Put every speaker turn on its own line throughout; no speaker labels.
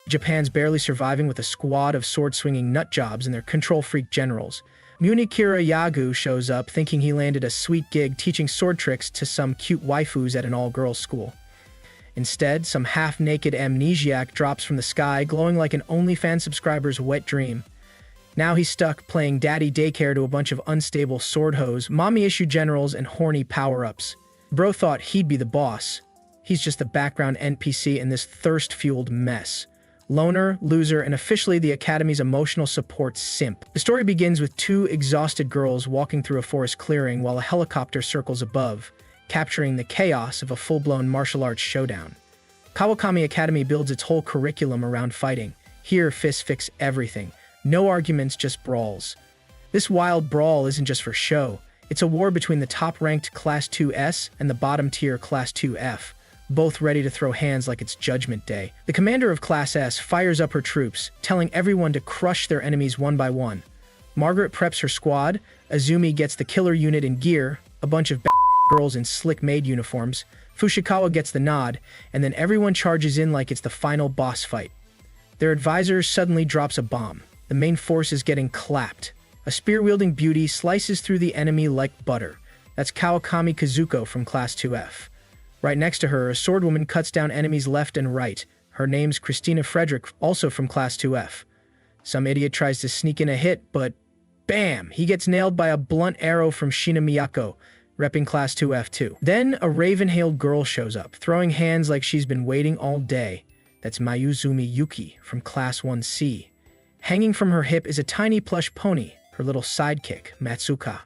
Japan's barely surviving with a squad of sword-swinging nutjobs and their control-freak generals. Munikira Yagu shows up thinking he landed a sweet gig teaching sword tricks to some cute waifus at an all-girls school. Instead, some half-naked amnesiac drops from the sky, glowing like an OnlyFans subscriber's wet dream. Now he's stuck playing daddy daycare to a bunch of unstable sword hoes, mommy-issue generals, and horny power-ups. Bro thought he'd be the boss. He's just the background NPC in this thirst-fueled mess. Loner, loser, and officially the Academy's emotional support simp. The story begins with two exhausted girls walking through a forest clearing while a helicopter circles above, capturing the chaos of a full-blown martial arts showdown. Kawakami Academy builds its whole curriculum around fighting. Here, fists fix everything. No arguments, just brawls. This wild brawl isn't just for show. It's a war between the top-ranked Class 2S and the bottom-tier Class 2F, both ready to throw hands like it's Judgment Day. The commander of Class S fires up her troops, telling everyone to crush their enemies one by one. Margaret preps her squad, Azumi gets the killer unit in gear, a bunch of girls in slick maid uniforms, Fushikawa gets the nod, and then everyone charges in like it's the final boss fight. Their advisor suddenly drops a bomb. The main force is getting clapped. A spear-wielding beauty slices through the enemy like butter. That's Kawakami Kazuko from Class 2F. Right next to her, a swordwoman cuts down enemies left and right. Her name's Christina Frederick, also from Class 2F. Some idiot tries to sneak in a hit, but bam! He gets nailed by a blunt arrow from Shina Miyako, repping Class 2F too. Then a raven-hailed girl shows up, throwing hands like she's been waiting all day. That's Mayuzumi Yuki from Class 1C. Hanging from her hip is a tiny plush pony, her little sidekick, Matsuka.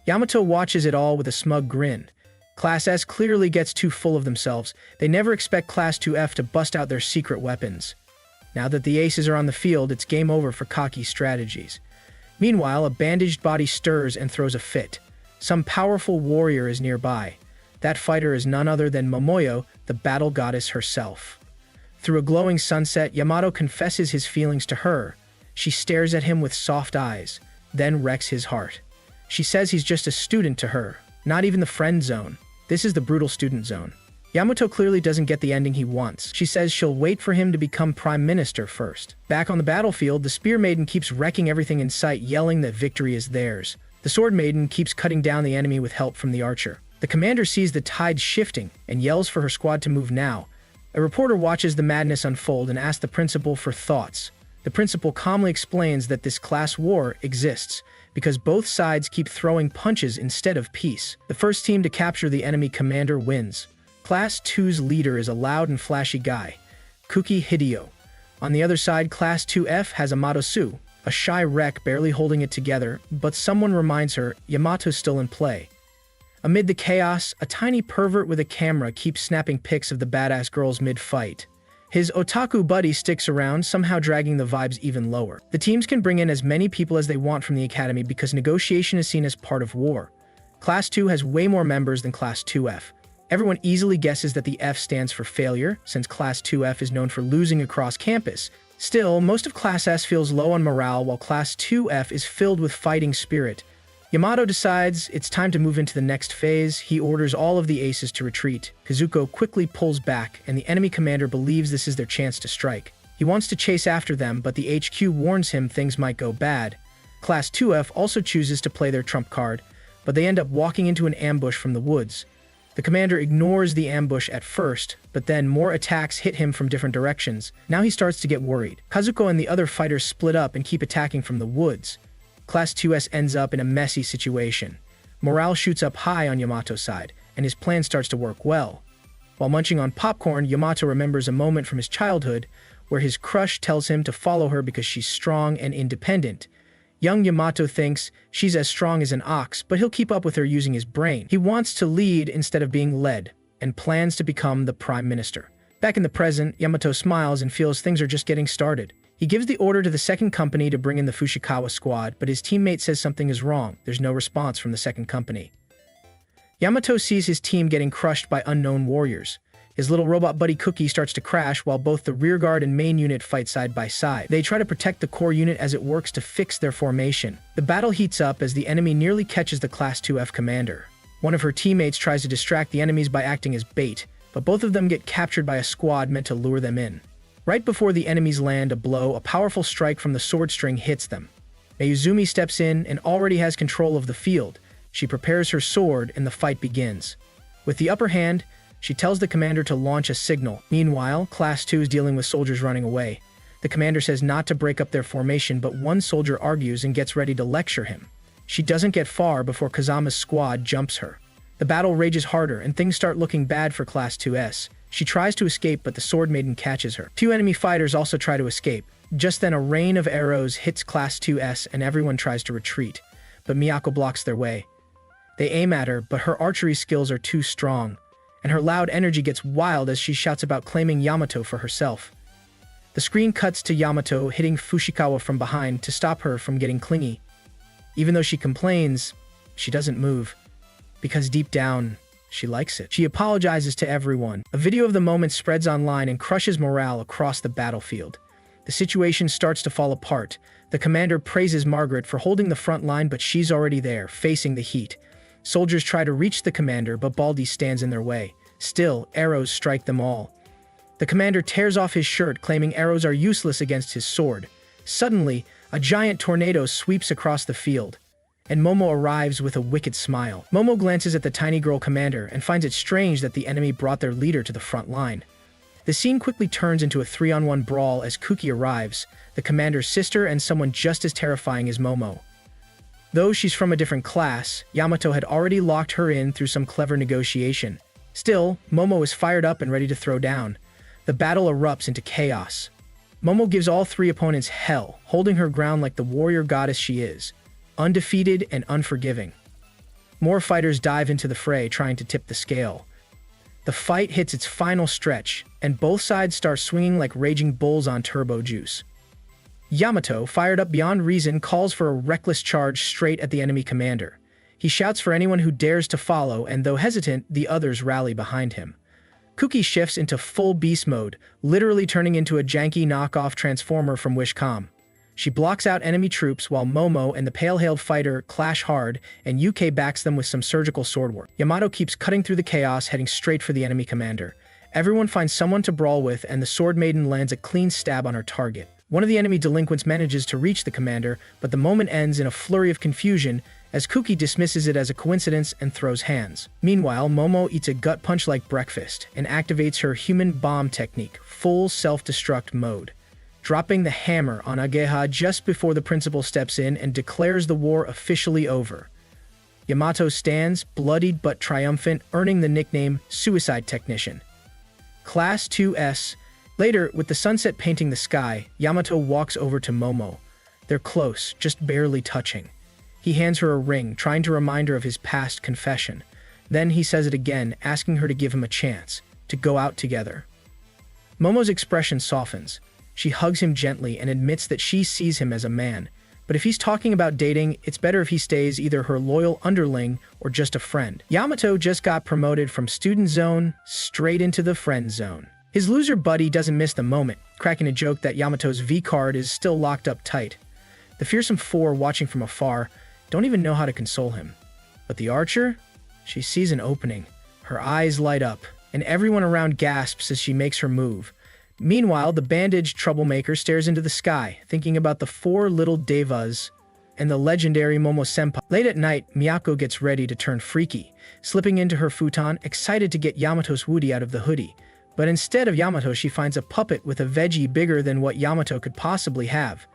Yamato watches it all with a smug grin. Class S clearly gets too full of themselves. They never expect Class 2F to bust out their secret weapons. Now that the aces are on the field, it's game over for cocky strategies. Meanwhile, a bandaged body stirs and throws a fit. Some powerful warrior is nearby. That fighter is none other than Momoyo, the battle goddess herself. Through a glowing sunset, Yamato confesses his feelings to her. She stares at him with soft eyes, then wrecks his heart. She says he's just a student to her, not even the friend zone. This is the brutal student zone. Yamato clearly doesn't get the ending he wants. She says she'll wait for him to become prime minister first. Back on the battlefield, the spear maiden keeps wrecking everything in sight, yelling that victory is theirs. The sword maiden keeps cutting down the enemy with help from the archer. The commander sees the tide shifting and yells for her squad to move now. A reporter watches the madness unfold and asks the principal for thoughts. The principal calmly explains that this class war exists because both sides keep throwing punches instead of peace. The first team to capture the enemy commander wins. Class 2's leader is a loud and flashy guy, Kuki Hideo. On the other side, Class 2F has Amatosu, a shy wreck barely holding it together, but someone reminds her Yamato's still in play. Amid the chaos, a tiny pervert with a camera keeps snapping pics of the badass girls mid-fight. His otaku buddy sticks around, somehow dragging the vibes even lower. The teams can bring in as many people as they want from the academy because negotiation is seen as part of war. Class 2 has way more members than Class 2F. Everyone easily guesses that the F stands for failure, since Class 2F is known for losing across campus. Still, most of Class S feels low on morale, while Class 2F is filled with fighting spirit. Yamato decides it's time to move into the next phase. He orders all of the aces to retreat. Kazuko quickly pulls back, and the enemy commander believes this is their chance to strike. He wants to chase after them, but the HQ warns him things might go bad. Class 2F also chooses to play their trump card, but they end up walking into an ambush from the woods. The commander ignores the ambush at first, but then more attacks hit him from different directions. Now he starts to get worried. Kazuko and the other fighters split up and keep attacking from the woods. Class 2S ends up in a messy situation. Morale shoots up high on Yamato's side, and his plan starts to work well. While munching on popcorn, Yamato remembers a moment from his childhood where his crush tells him to follow her because she's strong and independent. Young Yamato thinks she's as strong as an ox, but he'll keep up with her using his brain. He wants to lead instead of being led, and plans to become the prime minister. Back in the present, Yamato smiles and feels things are just getting started. He gives the order to the second company to bring in the Fushikawa squad, but his teammate says something is wrong. There's no response from the second company. Yamato sees his team getting crushed by unknown warriors. His little robot buddy Cookie starts to crash while both the rearguard and main unit fight side by side. They try to protect the core unit as it works to fix their formation. The battle heats up as the enemy nearly catches the Class 2F commander. One of her teammates tries to distract the enemies by acting as bait, but both of them get captured by a squad meant to lure them in. Right before the enemies land a blow, a powerful strike from the sword string hits them. Mayuzumi steps in and already has control of the field. She prepares her sword and the fight begins. With the upper hand, she tells the commander to launch a signal. Meanwhile, Class 2 is dealing with soldiers running away. The commander says not to break up their formation, but one soldier argues and gets ready to lecture him. She doesn't get far before Kazama's squad jumps her. The battle rages harder and things start looking bad for Class 2S. She tries to escape, but the Sword Maiden catches her. Two enemy fighters also try to escape. Just then a rain of arrows hits Class 2S and everyone tries to retreat, but Miyako blocks their way. They aim at her, but her archery skills are too strong, and her loud energy gets wild as she shouts about claiming Yamato for herself. The screen cuts to Yamato hitting Fushikawa from behind to stop her from getting clingy. Even though she complains, she doesn't move, because deep down, she likes it. She apologizes to everyone. A video of the moment spreads online and crushes morale across the battlefield. The situation starts to fall apart. The commander praises Margaret for holding the front line, but she's already there, facing the heat. Soldiers try to reach the commander, but Baldi stands in their way. Still, arrows strike them all. The commander tears off his shirt, claiming arrows are useless against his sword. Suddenly, a giant tornado sweeps across the field, and Momo arrives with a wicked smile. Momo glances at the tiny girl commander and finds it strange that the enemy brought their leader to the front line. The scene quickly turns into a 3-on-1 brawl as Kuki arrives, the commander's sister and someone just as terrifying as Momo. Though she's from a different class, Yamato had already locked her in through some clever negotiation. Still, Momo is fired up and ready to throw down. The battle erupts into chaos. Momo gives all three opponents hell, holding her ground like the warrior goddess she is, undefeated and unforgiving. More fighters dive into the fray, trying to tip the scale. The fight hits its final stretch, and both sides start swinging like raging bulls on turbo juice. Yamato, fired up beyond reason, calls for a reckless charge straight at the enemy commander. He shouts for anyone who dares to follow, and though hesitant, the others rally behind him. Kuki shifts into full beast mode, literally turning into a janky knockoff transformer from Wishcom. She blocks out enemy troops while Momo and the pale-hailed fighter clash hard, and UK backs them with some surgical sword work. Yamato keeps cutting through the chaos, heading straight for the enemy commander. Everyone finds someone to brawl with, and the Sword Maiden lands a clean stab on her target. One of the enemy delinquents manages to reach the commander, but the moment ends in a flurry of confusion as Kuki dismisses it as a coincidence and throws hands. Meanwhile, Momo eats a gut punch like breakfast and activates her human bomb technique, full self-destruct mode, dropping the hammer on Ageha just before the principal steps in and declares the war officially over. Yamato stands, bloodied but triumphant, earning the nickname Suicide Technician. Class 2S. Later, with the sunset painting the sky, Yamato walks over to Momo. They're close, just barely touching. He hands her a ring, trying to remind her of his past confession. Then he says it again, asking her to give him a chance, to go out together. Momo's expression softens. She hugs him gently and admits that she sees him as a man. But if he's talking about dating, it's better if he stays either her loyal underling or just a friend. Yamato just got promoted from student zone straight into the friend zone. His loser buddy doesn't miss the moment, cracking a joke that Yamato's V-card is still locked up tight. The fearsome four, watching from afar, don't even know how to console him. But the archer? She sees an opening. Her eyes light up, and everyone around gasps as she makes her move. Meanwhile, the bandaged troublemaker stares into the sky, thinking about the four little devas and the legendary Momo-senpai. Late at night, Miyako gets ready to turn freaky, slipping into her futon, excited to get Yamato's woody out of the hoodie. But instead of Yamato, she finds a puppet with a veggie bigger than what Yamato could possibly have.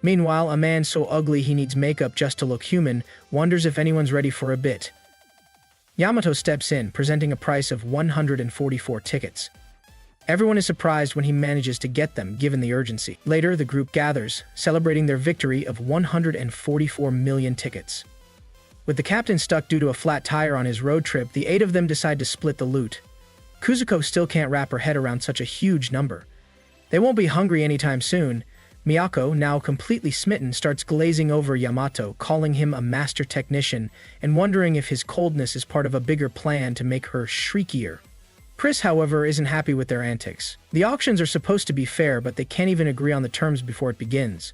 Meanwhile, a man so ugly he needs makeup just to look human wonders if anyone's ready for a bit. Yamato steps in, presenting a price of 144 tickets. Everyone is surprised when he manages to get them, given the urgency. Later, the group gathers, celebrating their victory of 144 million tickets. With the captain stuck due to a flat tire on his road trip, the 8 of them decide to split the loot. Kuzuko still can't wrap her head around such a huge number. They won't be hungry anytime soon. Miyako, now completely smitten, starts glazing over Yamato, calling him a master technician and wondering if his coldness is part of a bigger plan to make her shriekier. Chris, however, isn't happy with their antics. The auctions are supposed to be fair, but they can't even agree on the terms before it begins.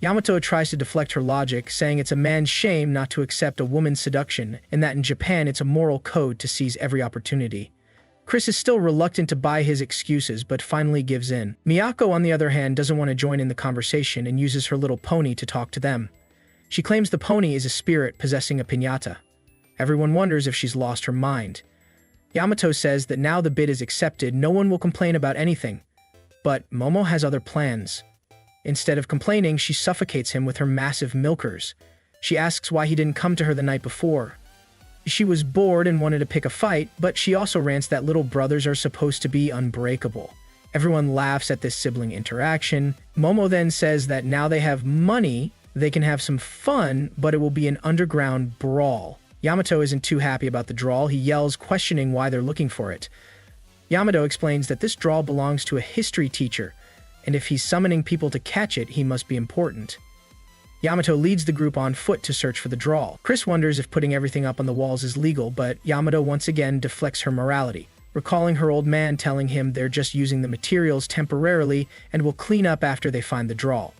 Yamato tries to deflect her logic, saying it's a man's shame not to accept a woman's seduction, and that in Japan it's a moral code to seize every opportunity. Chris is still reluctant to buy his excuses, but finally gives in. Miyako, on the other hand, doesn't want to join in the conversation and uses her little pony to talk to them. She claims the pony is a spirit possessing a piñata. Everyone wonders if she's lost her mind. Yamato says that now the bid is accepted, no one will complain about anything. But Momo has other plans. Instead of complaining, she suffocates him with her massive milkers. She asks why he didn't come to her the night before. She was bored and wanted to pick a fight, but she also rants that little brothers are supposed to be unbreakable. Everyone laughs at this sibling interaction. Momo then says that now they have money, they can have some fun, but it will be an underground brawl. Yamato isn't too happy about the drawl. He yells, questioning why they're looking for it. Yamato explains that this drawl belongs to a history teacher, and if he's summoning people to catch it, he must be important. Yamato leads the group on foot to search for the drawl. Chris wonders if putting everything up on the walls is legal, but Yamato once again deflects her morality, recalling her old man telling him they're just using the materials temporarily and will clean up after they find the drawl.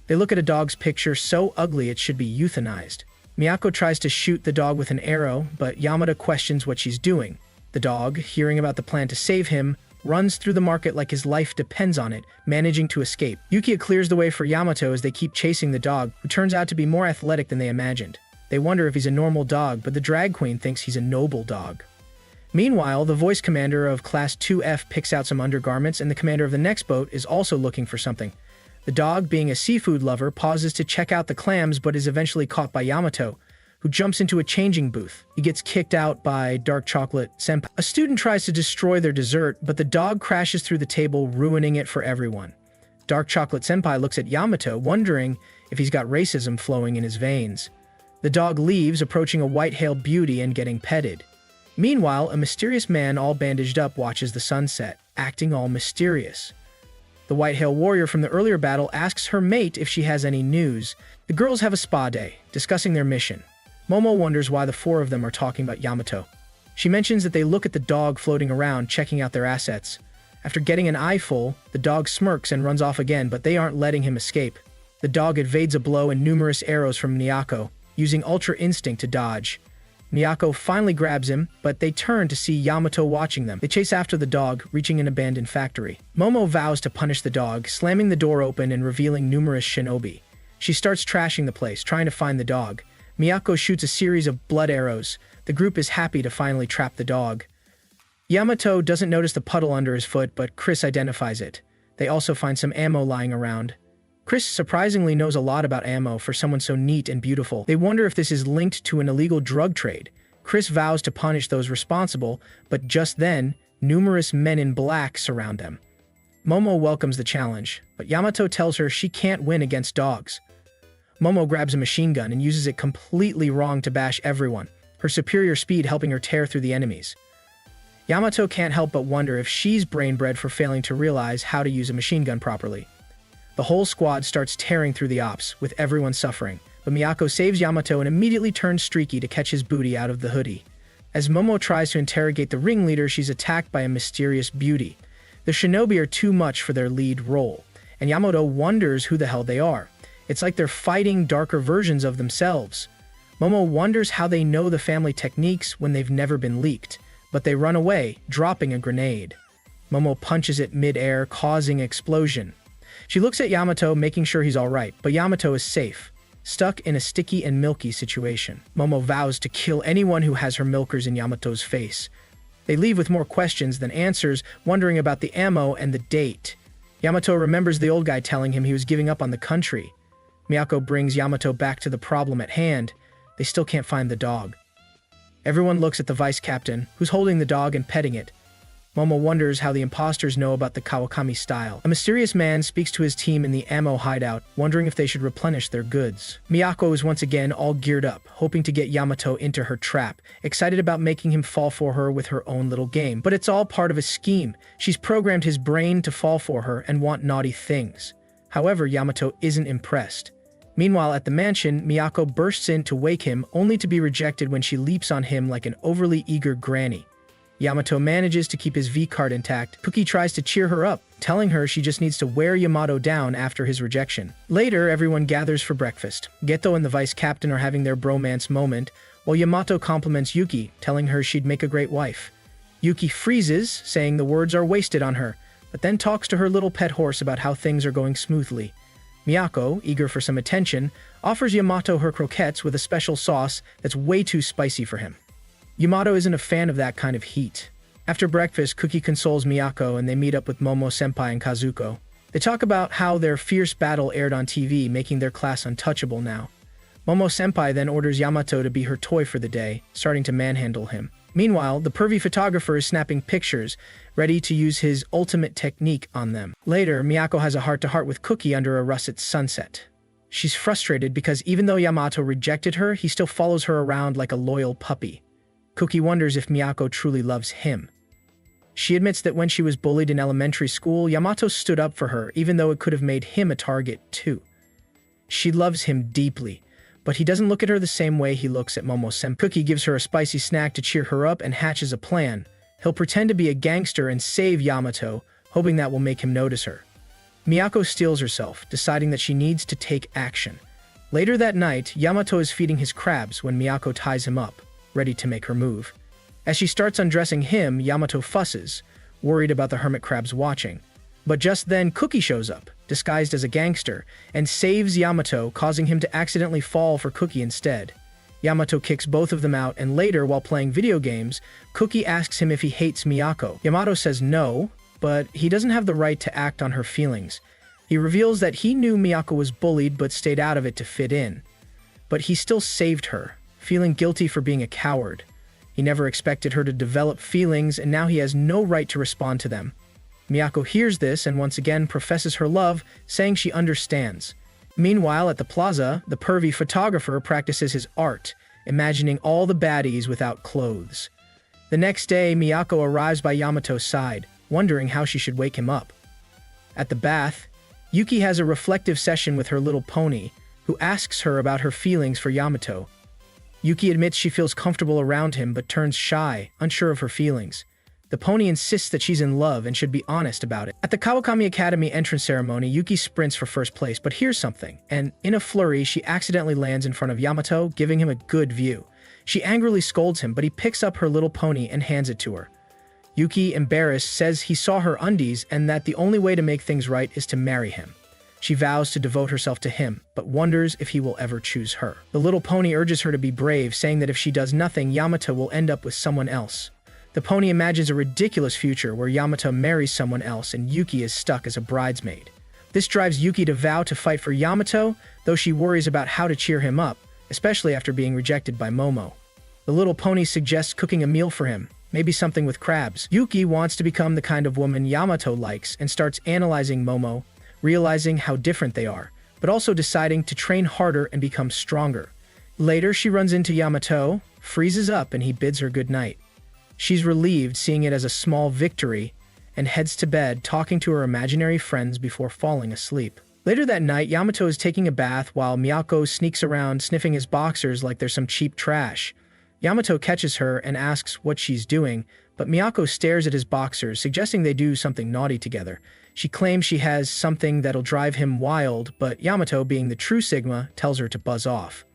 They look at a dog's picture so ugly it should be euthanized. Miyako tries to shoot the dog with an arrow, but Yamato questions what she's doing. The dog, hearing about the plan to save him, runs through the market like his life depends on it, managing to escape. Yukiya clears the way for Yamato as they keep chasing the dog, who turns out to be more athletic than they imagined. They wonder if he's a normal dog, but the drag queen thinks he's a noble dog. Meanwhile, the voice commander of Class 2F picks out some undergarments, and the commander of the next boat is also looking for something. The dog, being a seafood lover, pauses to check out the clams but is eventually caught by Yamato, who jumps into a changing booth. He gets kicked out by Dark Chocolate Senpai. A student tries to destroy their dessert, but the dog crashes through the table, ruining it for everyone. Dark Chocolate Senpai looks at Yamato, wondering if he's got racism flowing in his veins. The dog leaves, approaching a white-tailed beauty and getting petted. Meanwhile, a mysterious man all bandaged up watches the sunset, acting all mysterious. The white-tailed warrior from the earlier battle asks her mate if she has any news. The girls have a spa day, discussing their mission. Momo wonders why the four of them are talking about Yamato. She mentions that they look at the dog floating around, checking out their assets. After getting an eyeful, the dog smirks and runs off again, but they aren't letting him escape. The dog evades a blow and numerous arrows from Miyako, using Ultra Instinct to dodge. Miyako finally grabs him, but they turn to see Yamato watching them. They chase after the dog, reaching an abandoned factory. Momo vows to punish the dog, slamming the door open and revealing numerous shinobi. She starts trashing the place, trying to find the dog. Miyako shoots a series of blood arrows. The group is happy to finally trap the dog. Yamato doesn't notice the puddle under his foot, but Chris identifies it. They also find some ammo lying around. Chris surprisingly knows a lot about ammo for someone so neat and beautiful. They wonder if this is linked to an illegal drug trade. Chris vows to punish those responsible, but just then, numerous men in black surround them. Momo welcomes the challenge, but Yamato tells her she can't win against dogs. Momo grabs a machine gun and uses it completely wrong to bash everyone, her superior speed helping her tear through the enemies. Yamato can't help but wonder if she's brain-bred for failing to realize how to use a machine gun properly. The whole squad starts tearing through the ops, with everyone suffering, but Miyako saves Yamato and immediately turns streaky to catch his booty out of the hoodie. As Momo tries to interrogate the ringleader, she's attacked by a mysterious beauty. The shinobi are too much for their lead role, and Yamato wonders who the hell they are. It's like they're fighting darker versions of themselves. Momo wonders how they know the family techniques when they've never been leaked, but they run away, dropping a grenade. Momo punches it mid-air, causing an explosion. She looks at Yamato, making sure he's alright, but Yamato is safe, stuck in a sticky and milky situation. Momo vows to kill anyone who has her milkers in Yamato's face. They leave with more questions than answers, wondering about the ammo and the date. Yamato remembers the old guy telling him he was giving up on the country. Miyako brings Yamato back to the problem at hand. They still can't find the dog. Everyone looks at the vice captain, who's holding the dog and petting it. Momo wonders how the imposters know about the Kawakami style. A mysterious man speaks to his team in the ammo hideout, wondering if they should replenish their goods. Miyako is once again all geared up, hoping to get Yamato into her trap, excited about making him fall for her with her own little game. But it's all part of a scheme. She's programmed his brain to fall for her and want naughty things. However, Yamato isn't impressed. Meanwhile, at the mansion, Miyako bursts in to wake him, only to be rejected when she leaps on him like an overly eager granny. Yamato manages to keep his V-card intact. Cookie tries to cheer her up, telling her she just needs to wear Yamato down after his rejection. Later, everyone gathers for breakfast. Geto and the vice captain are having their bromance moment, while Yamato compliments Yuki, telling her she'd make a great wife. Yuki freezes, saying the words are wasted on her, but then talks to her little pet horse about how things are going smoothly. Miyako, eager for some attention, offers Yamato her croquettes with a special sauce that's way too spicy for him. Yamato isn't a fan of that kind of heat. After breakfast, Cookie consoles Miyako and they meet up with Momo-senpai and Kazuko. They talk about how their fierce battle aired on TV, making their class untouchable now. Momo-senpai then orders Yamato to be her toy for the day, starting to manhandle him. Meanwhile, the pervy photographer is snapping pictures, ready to use his ultimate technique on them. Later, Miyako has a heart-to-heart with Cookie under a russet sunset. She's frustrated because even though Yamato rejected her, he still follows her around like a loyal puppy. Cookie wonders if Miyako truly loves him. She admits that when she was bullied in elementary school, Yamato stood up for her, even though it could have made him a target too. She loves him deeply, but he doesn't look at her the same way he looks at Momo-senpai. Cookie gives her a spicy snack to cheer her up and hatches a plan. He'll pretend to be a gangster and save Yamato, hoping that will make him notice her. Miyako steels herself, deciding that she needs to take action. Later that night, Yamato is feeding his crabs when Miyako ties him up, ready to make her move. As she starts undressing him, Yamato fusses, worried about the hermit crabs watching. But just then, Cookie shows up, disguised as a gangster, and saves Yamato, causing him to accidentally fall for Cookie instead. Yamato kicks both of them out, and later, while playing video games, Cookie asks him if he hates Miyako. Yamato says no, but he doesn't have the right to act on her feelings. He reveals that he knew Miyako was bullied but stayed out of it to fit in. But he still saved her, feeling guilty for being a coward. He never expected her to develop feelings, and now he has no right to respond to them. Miyako hears this and once again professes her love, saying she understands. Meanwhile, at the plaza, the pervy photographer practices his art, imagining all the baddies without clothes. The next day, Miyako arrives by Yamato's side, wondering how she should wake him up. At the bath, Yuki has a reflective session with her little pony, who asks her about her feelings for Yamato. Yuki admits she feels comfortable around him but turns shy, unsure of her feelings. The pony insists that she's in love and should be honest about it. At the Kawakami Academy entrance ceremony, Yuki sprints for first place, but hears something, and in a flurry, she accidentally lands in front of Yamato, giving him a good view. She angrily scolds him, but he picks up her little pony and hands it to her. Yuki, embarrassed, says he saw her undies and that the only way to make things right is to marry him. She vows to devote herself to him, but wonders if he will ever choose her. The little pony urges her to be brave, saying that if she does nothing, Yamato will end up with someone else. The pony imagines a ridiculous future where Yamato marries someone else and Yuki is stuck as a bridesmaid. This drives Yuki to vow to fight for Yamato, though she worries about how to cheer him up, especially after being rejected by Momo. The little pony suggests cooking a meal for him, maybe something with crabs. Yuki wants to become the kind of woman Yamato likes and starts analyzing Momo, realizing how different they are, but also deciding to train harder and become stronger. Later, she runs into Yamato, freezes up, and he bids her goodnight. She's relieved, seeing it as a small victory, and heads to bed, talking to her imaginary friends before falling asleep. Later that night, Yamato is taking a bath while Miyako sneaks around sniffing his boxers like they're some cheap trash. Yamato catches her and asks what she's doing, but Miyako stares at his boxers, suggesting they do something naughty together. She claims she has something that'll drive him wild, but Yamato, being the true Sigma, tells her to buzz off.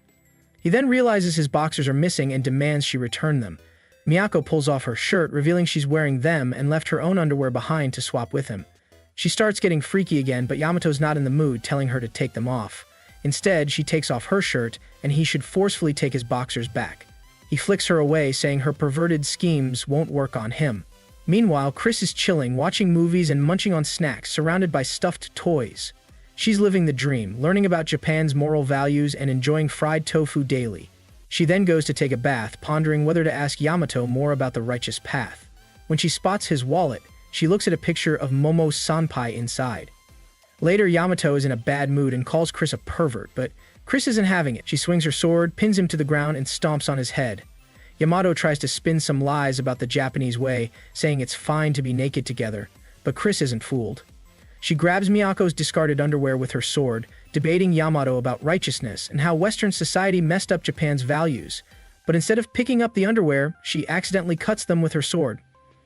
He then realizes his boxers are missing and demands she return them. Miyako pulls off her shirt, revealing she's wearing them and left her own underwear behind to swap with him. She starts getting freaky again, but Yamato's not in the mood, telling her to take them off. Instead, she takes off her shirt, and he should forcefully take his boxers back. He flicks her away, saying her perverted schemes won't work on him. Meanwhile, Chris is chilling, watching movies and munching on snacks, surrounded by stuffed toys. She's living the dream, learning about Japan's moral values and enjoying fried tofu daily. She then goes to take a bath, pondering whether to ask Yamato more about the righteous path. When she spots his wallet, she looks at a picture of Momo-senpai inside. Later, Yamato is in a bad mood and calls Chris a pervert, but Chris isn't having it. She swings her sword, pins him to the ground, and stomps on his head. Yamato tries to spin some lies about the Japanese way, saying it's fine to be naked together, but Chris isn't fooled. She grabs Miyako's discarded underwear with her sword, debating Yamato about righteousness and how Western society messed up Japan's values. But instead of picking up the underwear, she accidentally cuts them with her sword.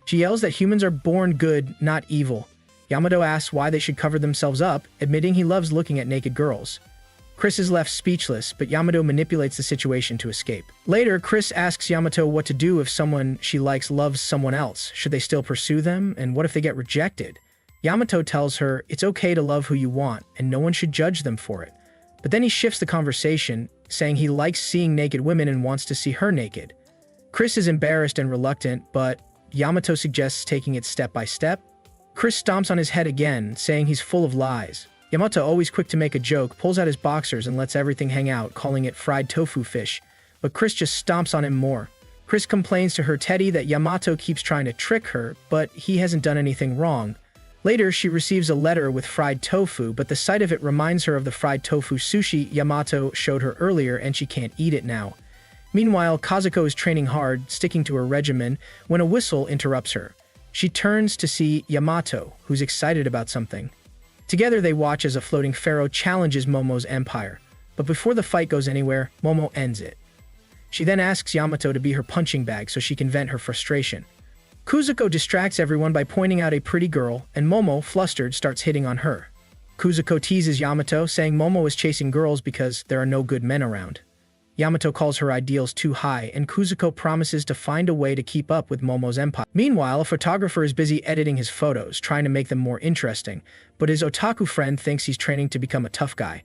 She yells that humans are born good, not evil. Yamato asks why they should cover themselves up, admitting he loves looking at naked girls. Chris is left speechless, but Yamato manipulates the situation to escape. Later, Chris asks Yamato what to do if someone she likes loves someone else. Should they still pursue them? And what if they get rejected? Yamato tells her it's okay to love who you want, and no one should judge them for it. But then he shifts the conversation, saying he likes seeing naked women and wants to see her naked. Chris is embarrassed and reluctant, but Yamato suggests taking it step by step. Chris stomps on his head again, saying he's full of lies. Yamato, always quick to make a joke, pulls out his boxers and lets everything hang out, calling it fried tofu fish. But Chris just stomps on him more. Chris complains to her Teddy that Yamato keeps trying to trick her, but he hasn't done anything wrong. Later, she receives a letter with fried tofu, but the sight of it reminds her of the fried tofu sushi Yamato showed her earlier, and she can't eat it now. Meanwhile, Kazuko is training hard, sticking to her regimen, when a whistle interrupts her. She turns to see Yamato, who's excited about something. Together they watch as a floating pharaoh challenges Momo's empire. But before the fight goes anywhere, Momo ends it. She then asks Yamato to be her punching bag so she can vent her frustration. Kuzuko distracts everyone by pointing out a pretty girl, and Momo, flustered, starts hitting on her. Kuzuko teases Yamato, saying Momo is chasing girls because there are no good men around. Yamato calls her ideals too high, and Kuzuko promises to find a way to keep up with Momo's empire. Meanwhile, a photographer is busy editing his photos, trying to make them more interesting, but his otaku friend thinks he's training to become a tough guy.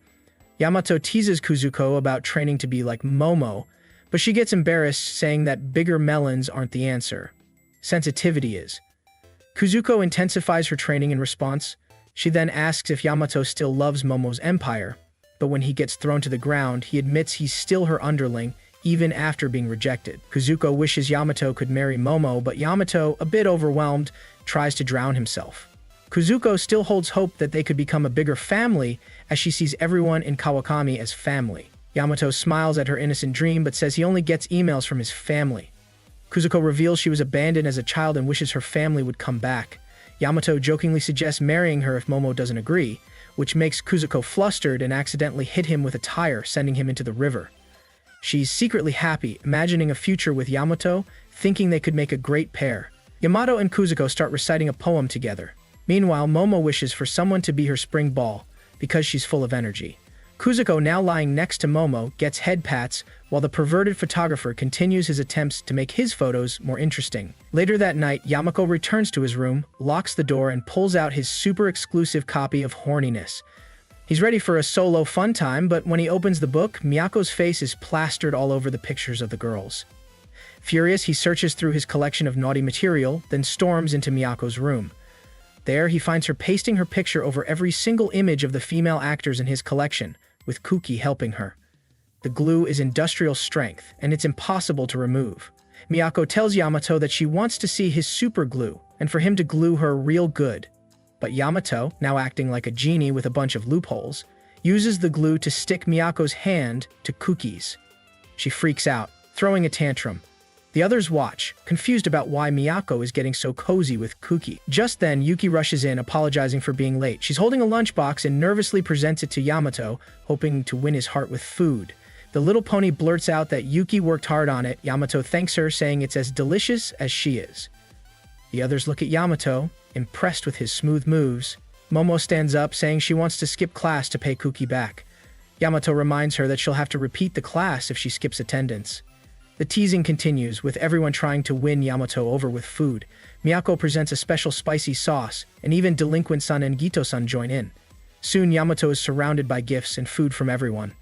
Yamato teases Kuzuko about training to be like Momo, but she gets embarrassed, saying that bigger melons aren't the answer. Sensitivity is. Kuzuko intensifies her training in response. She then asks if Yamato still loves Momo's empire, but when he gets thrown to the ground, he admits he's still her underling, even after being rejected. Kuzuko wishes Yamato could marry Momo, but Yamato, a bit overwhelmed, tries to drown himself. Kuzuko still holds hope that they could become a bigger family, as she sees everyone in Kawakami as family. Yamato smiles at her innocent dream, but says he only gets emails from his family. Kuzuko reveals she was abandoned as a child and wishes her family would come back. Yamato jokingly suggests marrying her if Momo doesn't agree, which makes Kuzuko flustered and accidentally hit him with a tire, sending him into the river. She's secretly happy, imagining a future with Yamato, thinking they could make a great pair. Yamato and Kuzuko start reciting a poem together. Meanwhile, Momo wishes for someone to be her spring ball, because she's full of energy. Kuzuko, now lying next to Momo, gets head pats, while the perverted photographer continues his attempts to make his photos more interesting. Later that night, Yamako returns to his room, locks the door, and pulls out his super exclusive copy of Horniness. He's ready for a solo fun time, but when he opens the book, Miyako's face is plastered all over the pictures of the girls. Furious, he searches through his collection of naughty material, then storms into Miyako's room. There, he finds her pasting her picture over every single image of the female actors in his collection, with Kuki helping her. The glue is industrial strength, and it's impossible to remove. Miyako tells Yamato that she wants to see his super glue, and for him to glue her real good. But Yamato, now acting like a genie with a bunch of loopholes, uses the glue to stick Miyako's hand to Kuki's. She freaks out, throwing a tantrum. The others watch, confused about why Miyako is getting so cozy with Kuki. Just then, Yuki rushes in, apologizing for being late. She's holding a lunchbox and nervously presents it to Yamato, hoping to win his heart with food. The little pony blurts out that Yuki worked hard on it. Yamato thanks her, saying it's as delicious as she is. The others look at Yamato, impressed with his smooth moves. Momo stands up, saying she wants to skip class to pay Kuki back. Yamato reminds her that she'll have to repeat the class if she skips attendance. The teasing continues, with everyone trying to win Yamato over with food. Miyako presents a special spicy sauce, and even delinquent-san and Gito-san join in. Soon, Yamato is surrounded by gifts and food from everyone.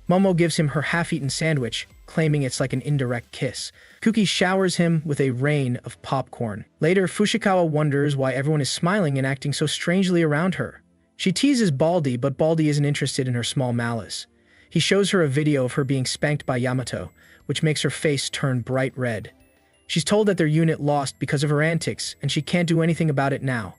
Momo gives him her half-eaten sandwich, claiming it's like an indirect kiss. Kuki showers him with a rain of popcorn. Later, Fushikawa wonders why everyone is smiling and acting so strangely around her. She teases Baldy, but Baldy isn't interested in her small malice. He shows her a video of her being spanked by Yamato, which makes her face turn bright red. She's told that their unit lost because of her antics, and she can't do anything about it now.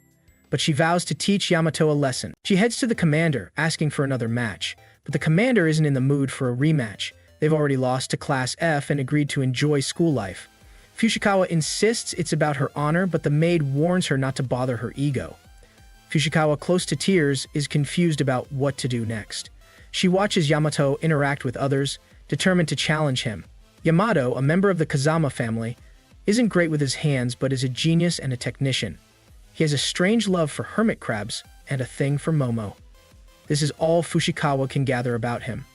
But she vows to teach Yamato a lesson. She heads to the commander, asking for another match, but the commander isn't in the mood for a rematch. They've already lost to Class F and agreed to enjoy school life. Fushikawa insists it's about her honor, but the maid warns her not to bother her ego. Fushikawa, close to tears, is confused about what to do next. She watches Yamato interact with others, determined to challenge him. Yamato, a member of the Kazama family, isn't great with his hands but is a genius and a technician. He has a strange love for hermit crabs and a thing for Momo. This is all Fushikawa can gather about him.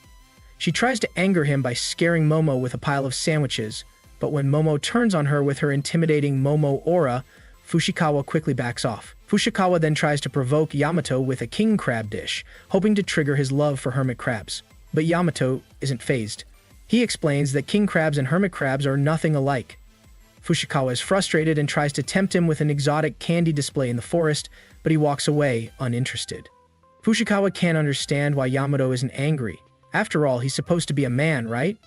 She tries to anger him by scaring Momo with a pile of sandwiches, but when Momo turns on her with her intimidating Momo aura, Fushikawa quickly backs off. Fushikawa then tries to provoke Yamato with a king crab dish, hoping to trigger his love for hermit crabs. But Yamato isn't fazed. He explains that king crabs and hermit crabs are nothing alike. Fushikawa is frustrated and tries to tempt him with an exotic candy display in the forest, but he walks away, uninterested. Fushikawa can't understand why Yamato isn't angry. After all, he's supposed to be a man, right?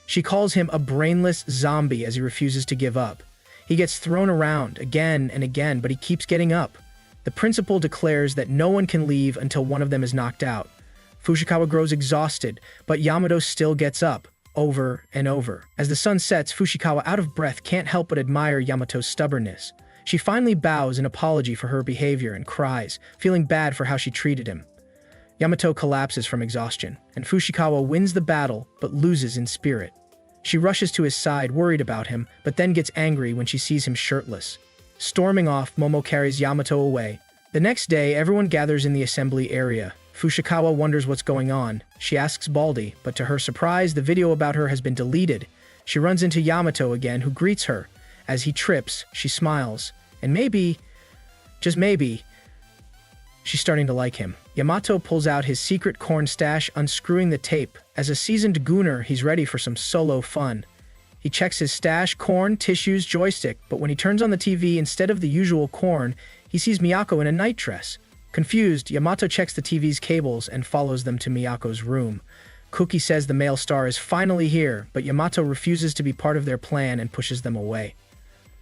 She calls him a brainless zombie as he refuses to give up. He gets thrown around again and again, but he keeps getting up. The principal declares that no one can leave until one of them is knocked out. Fushikawa grows exhausted, but Yamato still gets up, over and over. As the sun sets, Fushikawa, out of breath, can't help but admire Yamato's stubbornness. She finally bows in apology for her behavior and cries, feeling bad for how she treated him. Yamato collapses from exhaustion, and Fushikawa wins the battle but loses in spirit. She rushes to his side, worried about him, but then gets angry when she sees him shirtless. Storming off, Momo carries Yamato away. The next day, everyone gathers in the assembly area. Fushikawa wonders what's going on. She asks Baldy, but to her surprise, the video about her has been deleted. She runs into Yamato again, who greets her. As he trips, she smiles. And maybe, just maybe, she's starting to like him. Yamato pulls out his secret corn stash, unscrewing the tape. As a seasoned gooner, he's ready for some solo fun. He checks his stash, corn, tissues, joystick, but when he turns on the TV, instead of the usual corn, he sees Miyako in a nightdress. Confused, Yamato checks the TV's cables and follows them to Miyako's room. Cookie says the male star is finally here, but Yamato refuses to be part of their plan and pushes them away.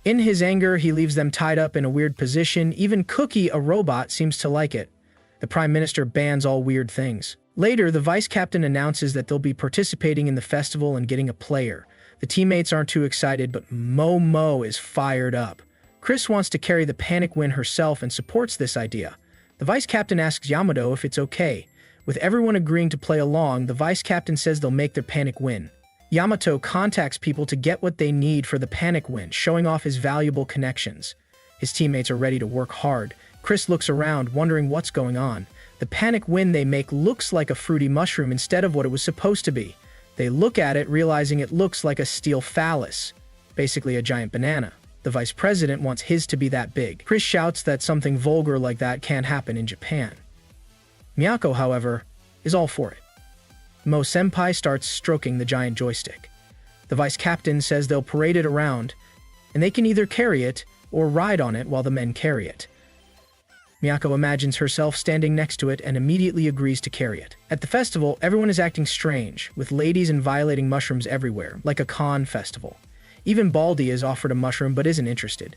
In his anger, he leaves them tied up in a weird position. Even Cookie, a robot, seems to like it. The Prime Minister bans all weird things. Later, the Vice Captain announces that they'll be participating in the festival and getting a player. The teammates aren't too excited, but Momo is fired up. Chris wants to carry the panic win herself and supports this idea. The Vice Captain asks Yamato if it's okay. With everyone agreeing to play along, the Vice Captain says they'll make their panic win. Yamato contacts people to get what they need for the panic win, showing off his valuable connections. His teammates are ready to work hard. Chris looks around, wondering what's going on. The panic win they make looks like a fruity mushroom instead of what it was supposed to be. They look at it, realizing it looks like a steel phallus, basically a giant banana. The vice president wants his to be that big. Chris shouts that something vulgar like that can't happen in Japan. Miyako, however, is all for it. Mo-senpai starts stroking the giant joystick. The vice captain says they'll parade it around, and they can either carry it or ride on it while the men carry it. Miyako imagines herself standing next to it and immediately agrees to carry it. At the festival, everyone is acting strange, with ladies and violating mushrooms everywhere, like a con festival. Even Baldy is offered a mushroom but isn't interested.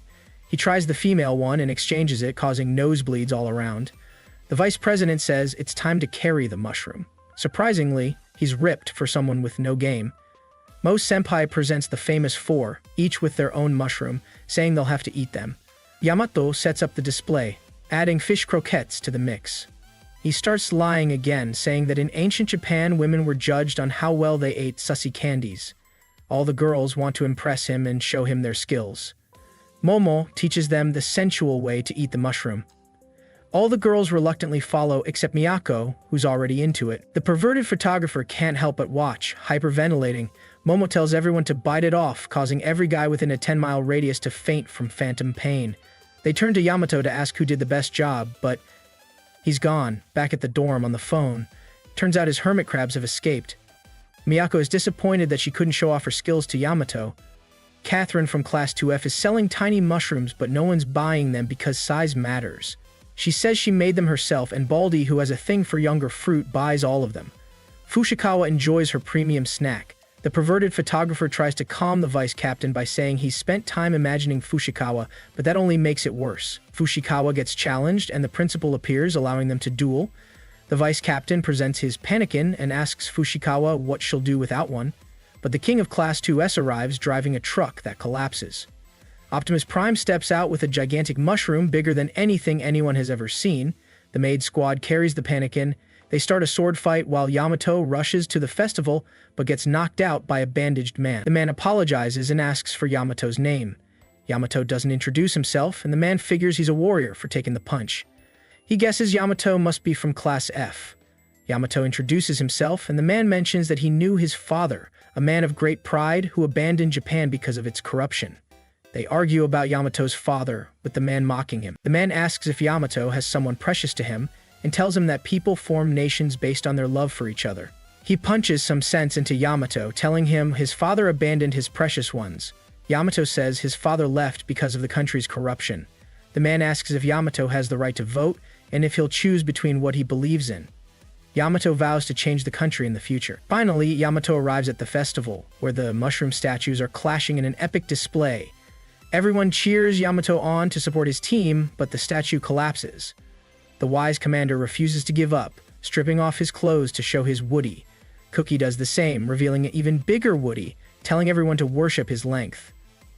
He tries the female one and exchanges it, causing nosebleeds all around. The vice president says it's time to carry the mushroom. Surprisingly, he's ripped for someone with no game. Mo-senpai presents the famous four, each with their own mushroom, saying they'll have to eat them. Yamato sets up the display, adding fish croquettes to the mix. He starts lying again, saying that in ancient Japan, women were judged on how well they ate sussy candies. All the girls want to impress him and show him their skills. Momo teaches them the sensual way to eat the mushroom. All the girls reluctantly follow except Miyako, who's already into it. The perverted photographer can't help but watch, hyperventilating. Momo tells everyone to bite it off, causing every guy within a 10-mile radius to faint from phantom pain. They turn to Yamato to ask who did the best job, but he's gone, back at the dorm on the phone. Turns out his hermit crabs have escaped. Miyako is disappointed that she couldn't show off her skills to Yamato. Catherine from Class 2F is selling tiny mushrooms, but no one's buying them because size matters. She says she made them herself, and Baldy, who has a thing for younger fruit, buys all of them. Fushikawa enjoys her premium snack. The perverted photographer tries to calm the vice captain by saying he's spent time imagining Fushikawa, but that only makes it worse. Fushikawa gets challenged, and the principal appears, allowing them to duel. The vice captain presents his pannikin and asks Fushikawa what she'll do without one, but the king of Class 2S arrives driving a truck that collapses. Optimus Prime steps out with a gigantic mushroom bigger than anything anyone has ever seen. The maid squad carries the pannikin. They start a sword fight while Yamato rushes to the festival but gets knocked out by a bandaged man. The man apologizes and asks for Yamato's name. Yamato doesn't introduce himself, and the man figures he's a warrior for taking the punch. He guesses Yamato must be from Class F. Yamato introduces himself, and the man mentions that he knew his father, a man of great pride who abandoned Japan because of its corruption. They argue about Yamato's father, with the man mocking him. The man asks if Yamato has someone precious to him, and tells him that people form nations based on their love for each other. He punches some sense into Yamato, telling him his father abandoned his precious ones. Yamato says his father left because of the country's corruption. The man asks if Yamato has the right to vote, and if he'll choose between what he believes in. Yamato vows to change the country in the future. Finally, Yamato arrives at the festival, where the mushroom statues are clashing in an epic display. Everyone cheers Yamato on to support his team, but the statue collapses. The wise commander refuses to give up, stripping off his clothes to show his Woody. Cookie does the same, revealing an even bigger Woody, telling everyone to worship his length.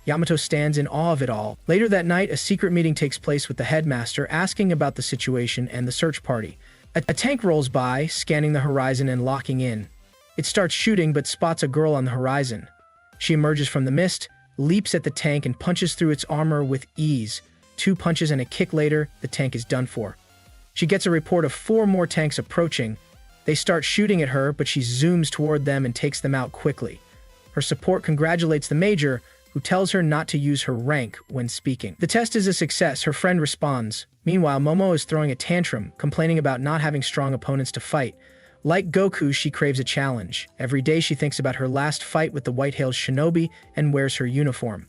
Yamato stands in awe of it all. Later that night, a secret meeting takes place with the headmaster, asking about the situation and the search party. A tank rolls by, scanning the horizon and locking in. It starts shooting but spots a girl on the horizon. She emerges from the mist, leaps at the tank and punches through its armor with ease. 2 punches and a kick later, the tank is done for. She gets a report of 4 more tanks approaching. They start shooting at her, but she zooms toward them and takes them out quickly. Her support congratulates the major, who tells her not to use her rank when speaking. The test is a success, her friend responds. Meanwhile, Momo is throwing a tantrum, complaining about not having strong opponents to fight. Like Goku, she craves a challenge. Every day she thinks about her last fight with the white-tailed shinobi and wears her uniform.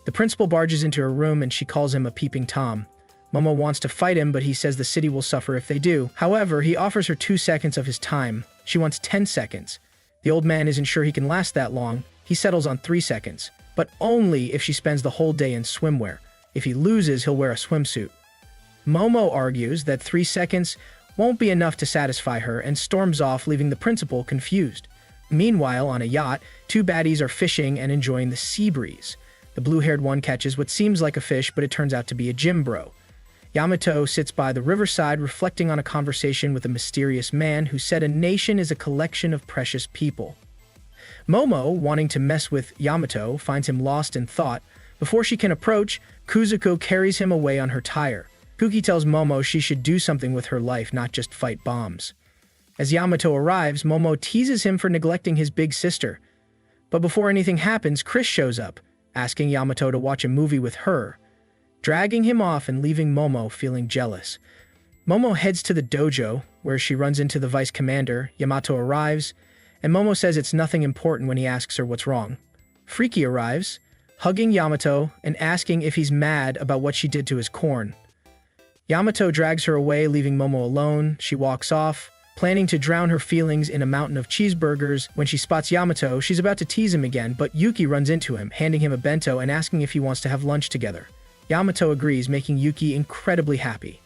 The principal barges into her room and she calls him a peeping Tom. Momo wants to fight him, but he says the city will suffer if they do. However, he offers her 2 seconds of his time. She wants 10 seconds. The old man isn't sure he can last that long. He settles on 3 seconds, but only if she spends the whole day in swimwear. If he loses, he'll wear a swimsuit. Momo argues that 3 seconds won't be enough to satisfy her and storms off, leaving the principal confused. Meanwhile, on a yacht, 2 baddies are fishing and enjoying the sea breeze. The blue-haired one catches what seems like a fish, but it turns out to be a gym bro. Yamato sits by the riverside, reflecting on a conversation with a mysterious man who said a nation is a collection of precious people. Momo, wanting to mess with Yamato, finds him lost in thought. Before she can approach, Kuzuko carries him away on her tire. Kuki tells Momo she should do something with her life, not just fight bombs. As Yamato arrives, Momo teases him for neglecting his big sister. But before anything happens, Chris shows up, asking Yamato to watch a movie with her, dragging him off and leaving Momo feeling jealous. Momo heads to the dojo, where she runs into the vice commander. Yamato arrives, and Momo says it's nothing important when he asks her what's wrong. Freaky arrives, hugging Yamato and asking if he's mad about what she did to his corn. Yamato drags her away, leaving Momo alone. She walks off, planning to drown her feelings in a mountain of cheeseburgers. When she spots Yamato, she's about to tease him again, but Yuki runs into him, handing him a bento and asking if he wants to have lunch together. Yamato agrees, making Yuki incredibly happy.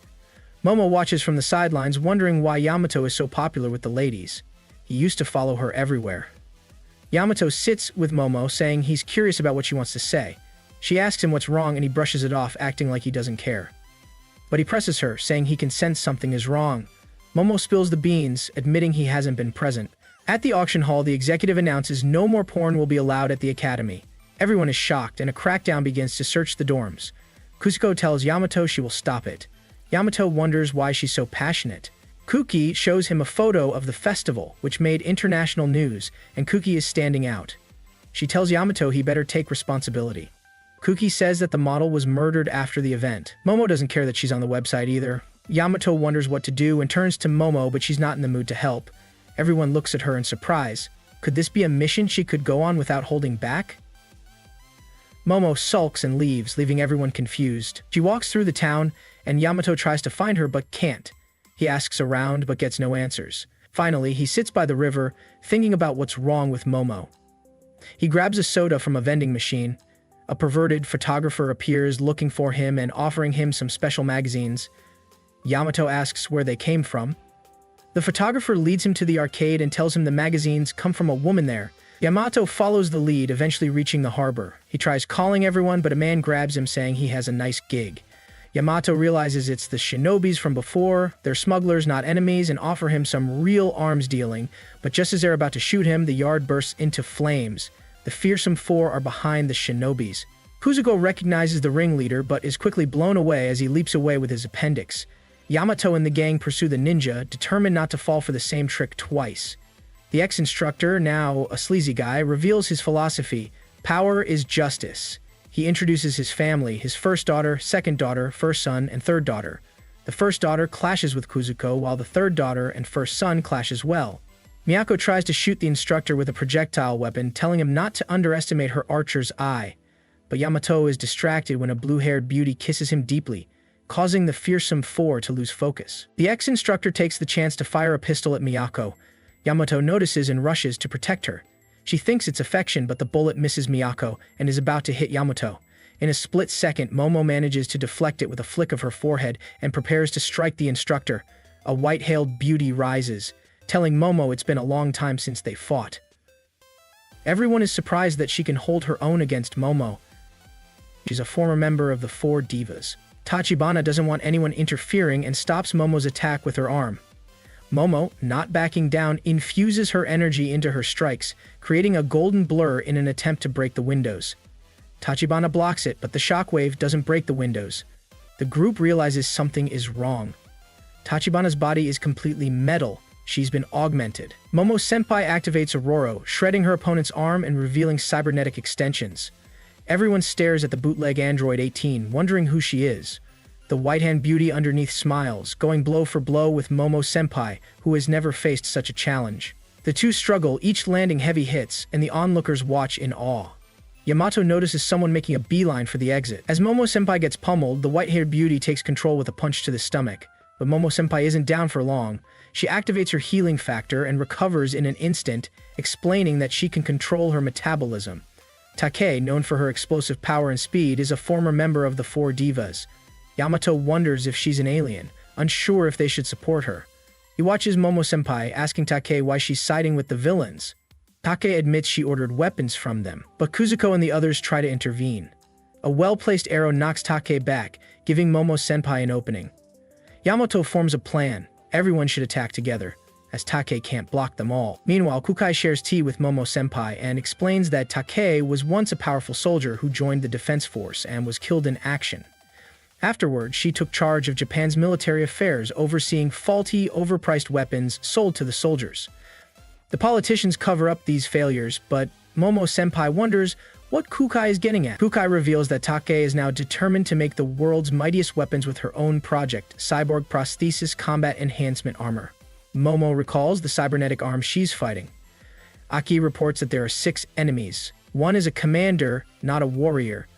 Momo watches from the sidelines, wondering why Yamato is so popular with the ladies. He used to follow her everywhere. Yamato sits with Momo, saying he's curious about what she wants to say. She asks him what's wrong and he brushes it off, acting like he doesn't care. But he presses her, saying he can sense something is wrong. Momo spills the beans, admitting he hasn't been present. At the auction hall, the executive announces no more porn will be allowed at the academy. Everyone is shocked, and a crackdown begins to search the dorms. Kuzuko tells Yamato she will stop it. Yamato wonders why she's so passionate. Kuki shows him a photo of the festival, which made international news, and Kuki is standing out. She tells Yamato he better take responsibility. Kuki says that the model was murdered after the event. Momo doesn't care that she's on the website either. Yamato wonders what to do and turns to Momo, but she's not in the mood to help. Everyone looks at her in surprise. Could this be a mission she could go on without holding back? Momo sulks and leaves, leaving everyone confused. She walks through the town, and Yamato tries to find her but can't. He asks around but gets no answers. Finally, he sits by the river, thinking about what's wrong with Momo. He grabs a soda from a vending machine. A perverted photographer appears, looking for him and offering him some special magazines. Yamato asks where they came from. The photographer leads him to the arcade and tells him the magazines come from a woman there. Yamato follows the lead, eventually reaching the harbor. He tries calling everyone, but a man grabs him, saying he has a nice gig. Yamato realizes it's the shinobis from before. They're smugglers, not enemies, and offer him some real arms dealing. But just as they're about to shoot him, the yard bursts into flames. The fearsome 4 are behind the shinobis. Kuzuko recognizes the ringleader, but is quickly blown away as he leaps away with his appendix. Yamato and the gang pursue the ninja, determined not to fall for the same trick twice. The ex-instructor, now a sleazy guy, reveals his philosophy: power is justice. He introduces his family, his first daughter, second daughter, first son, and third daughter. The first daughter clashes with Kuzuko, while the third daughter and first son clash as well. Miyako tries to shoot the instructor with a projectile weapon, telling him not to underestimate her archer's eye. But Yamato is distracted when a blue-haired beauty kisses him deeply, causing the fearsome four to lose focus. The ex-instructor takes the chance to fire a pistol at Miyako. Yamato notices and rushes to protect her. She thinks it's affection, but the bullet misses Miyako and is about to hit Yamato. In a split second, Momo manages to deflect it with a flick of her forehead and prepares to strike the instructor. A white-hailed beauty rises, telling Momo it's been a long time since they fought. Everyone is surprised that she can hold her own against Momo. She's a former member of the Four Divas. Tachibana doesn't want anyone interfering and stops Momo's attack with her arm. Momo, not backing down, infuses her energy into her strikes, creating a golden blur in an attempt to break the windows. Tachibana blocks it, but the shockwave doesn't break the windows. The group realizes something is wrong. Tachibana's body is completely metal. She's been augmented. Momo-senpai activates Aurora, shredding her opponent's arm and revealing cybernetic extensions. Everyone stares at the bootleg Android 18, wondering who she is. The white-hand beauty underneath smiles, going blow for blow with Momo-senpai, who has never faced such a challenge. The two struggle, each landing heavy hits, and the onlookers watch in awe. Yamato notices someone making a beeline for the exit. As Momo-senpai gets pummeled, the white-haired beauty takes control with a punch to the stomach. But Momo-senpai isn't down for long. She activates her healing factor and recovers in an instant, explaining that she can control her metabolism. Takei, known for her explosive power and speed, is a former member of the Four Divas. Yamato wonders if she's an alien, unsure if they should support her. He watches Momo-senpai, asking Takei why she's siding with the villains. Takei admits she ordered weapons from them, but Kuzuko and the others try to intervene. A well-placed arrow knocks Takei back, giving Momo-senpai an opening. Yamato forms a plan. Everyone should attack together, as Takei can't block them all. Meanwhile, Kukai shares tea with Momo-senpai and explains that Takei was once a powerful soldier who joined the defense force and was killed in action. Afterwards, she took charge of Japan's military affairs, overseeing faulty, overpriced weapons sold to the soldiers. The politicians cover up these failures, but Momo-senpai wonders what Kukai is getting at. Kukai reveals that Takei is now determined to make the world's mightiest weapons with her own project, Cyborg Prosthesis Combat Enhancement Armor. Momo recalls the cybernetic arm she's fighting. Aki reports that there are 6 enemies. One is a commander, not a warrior,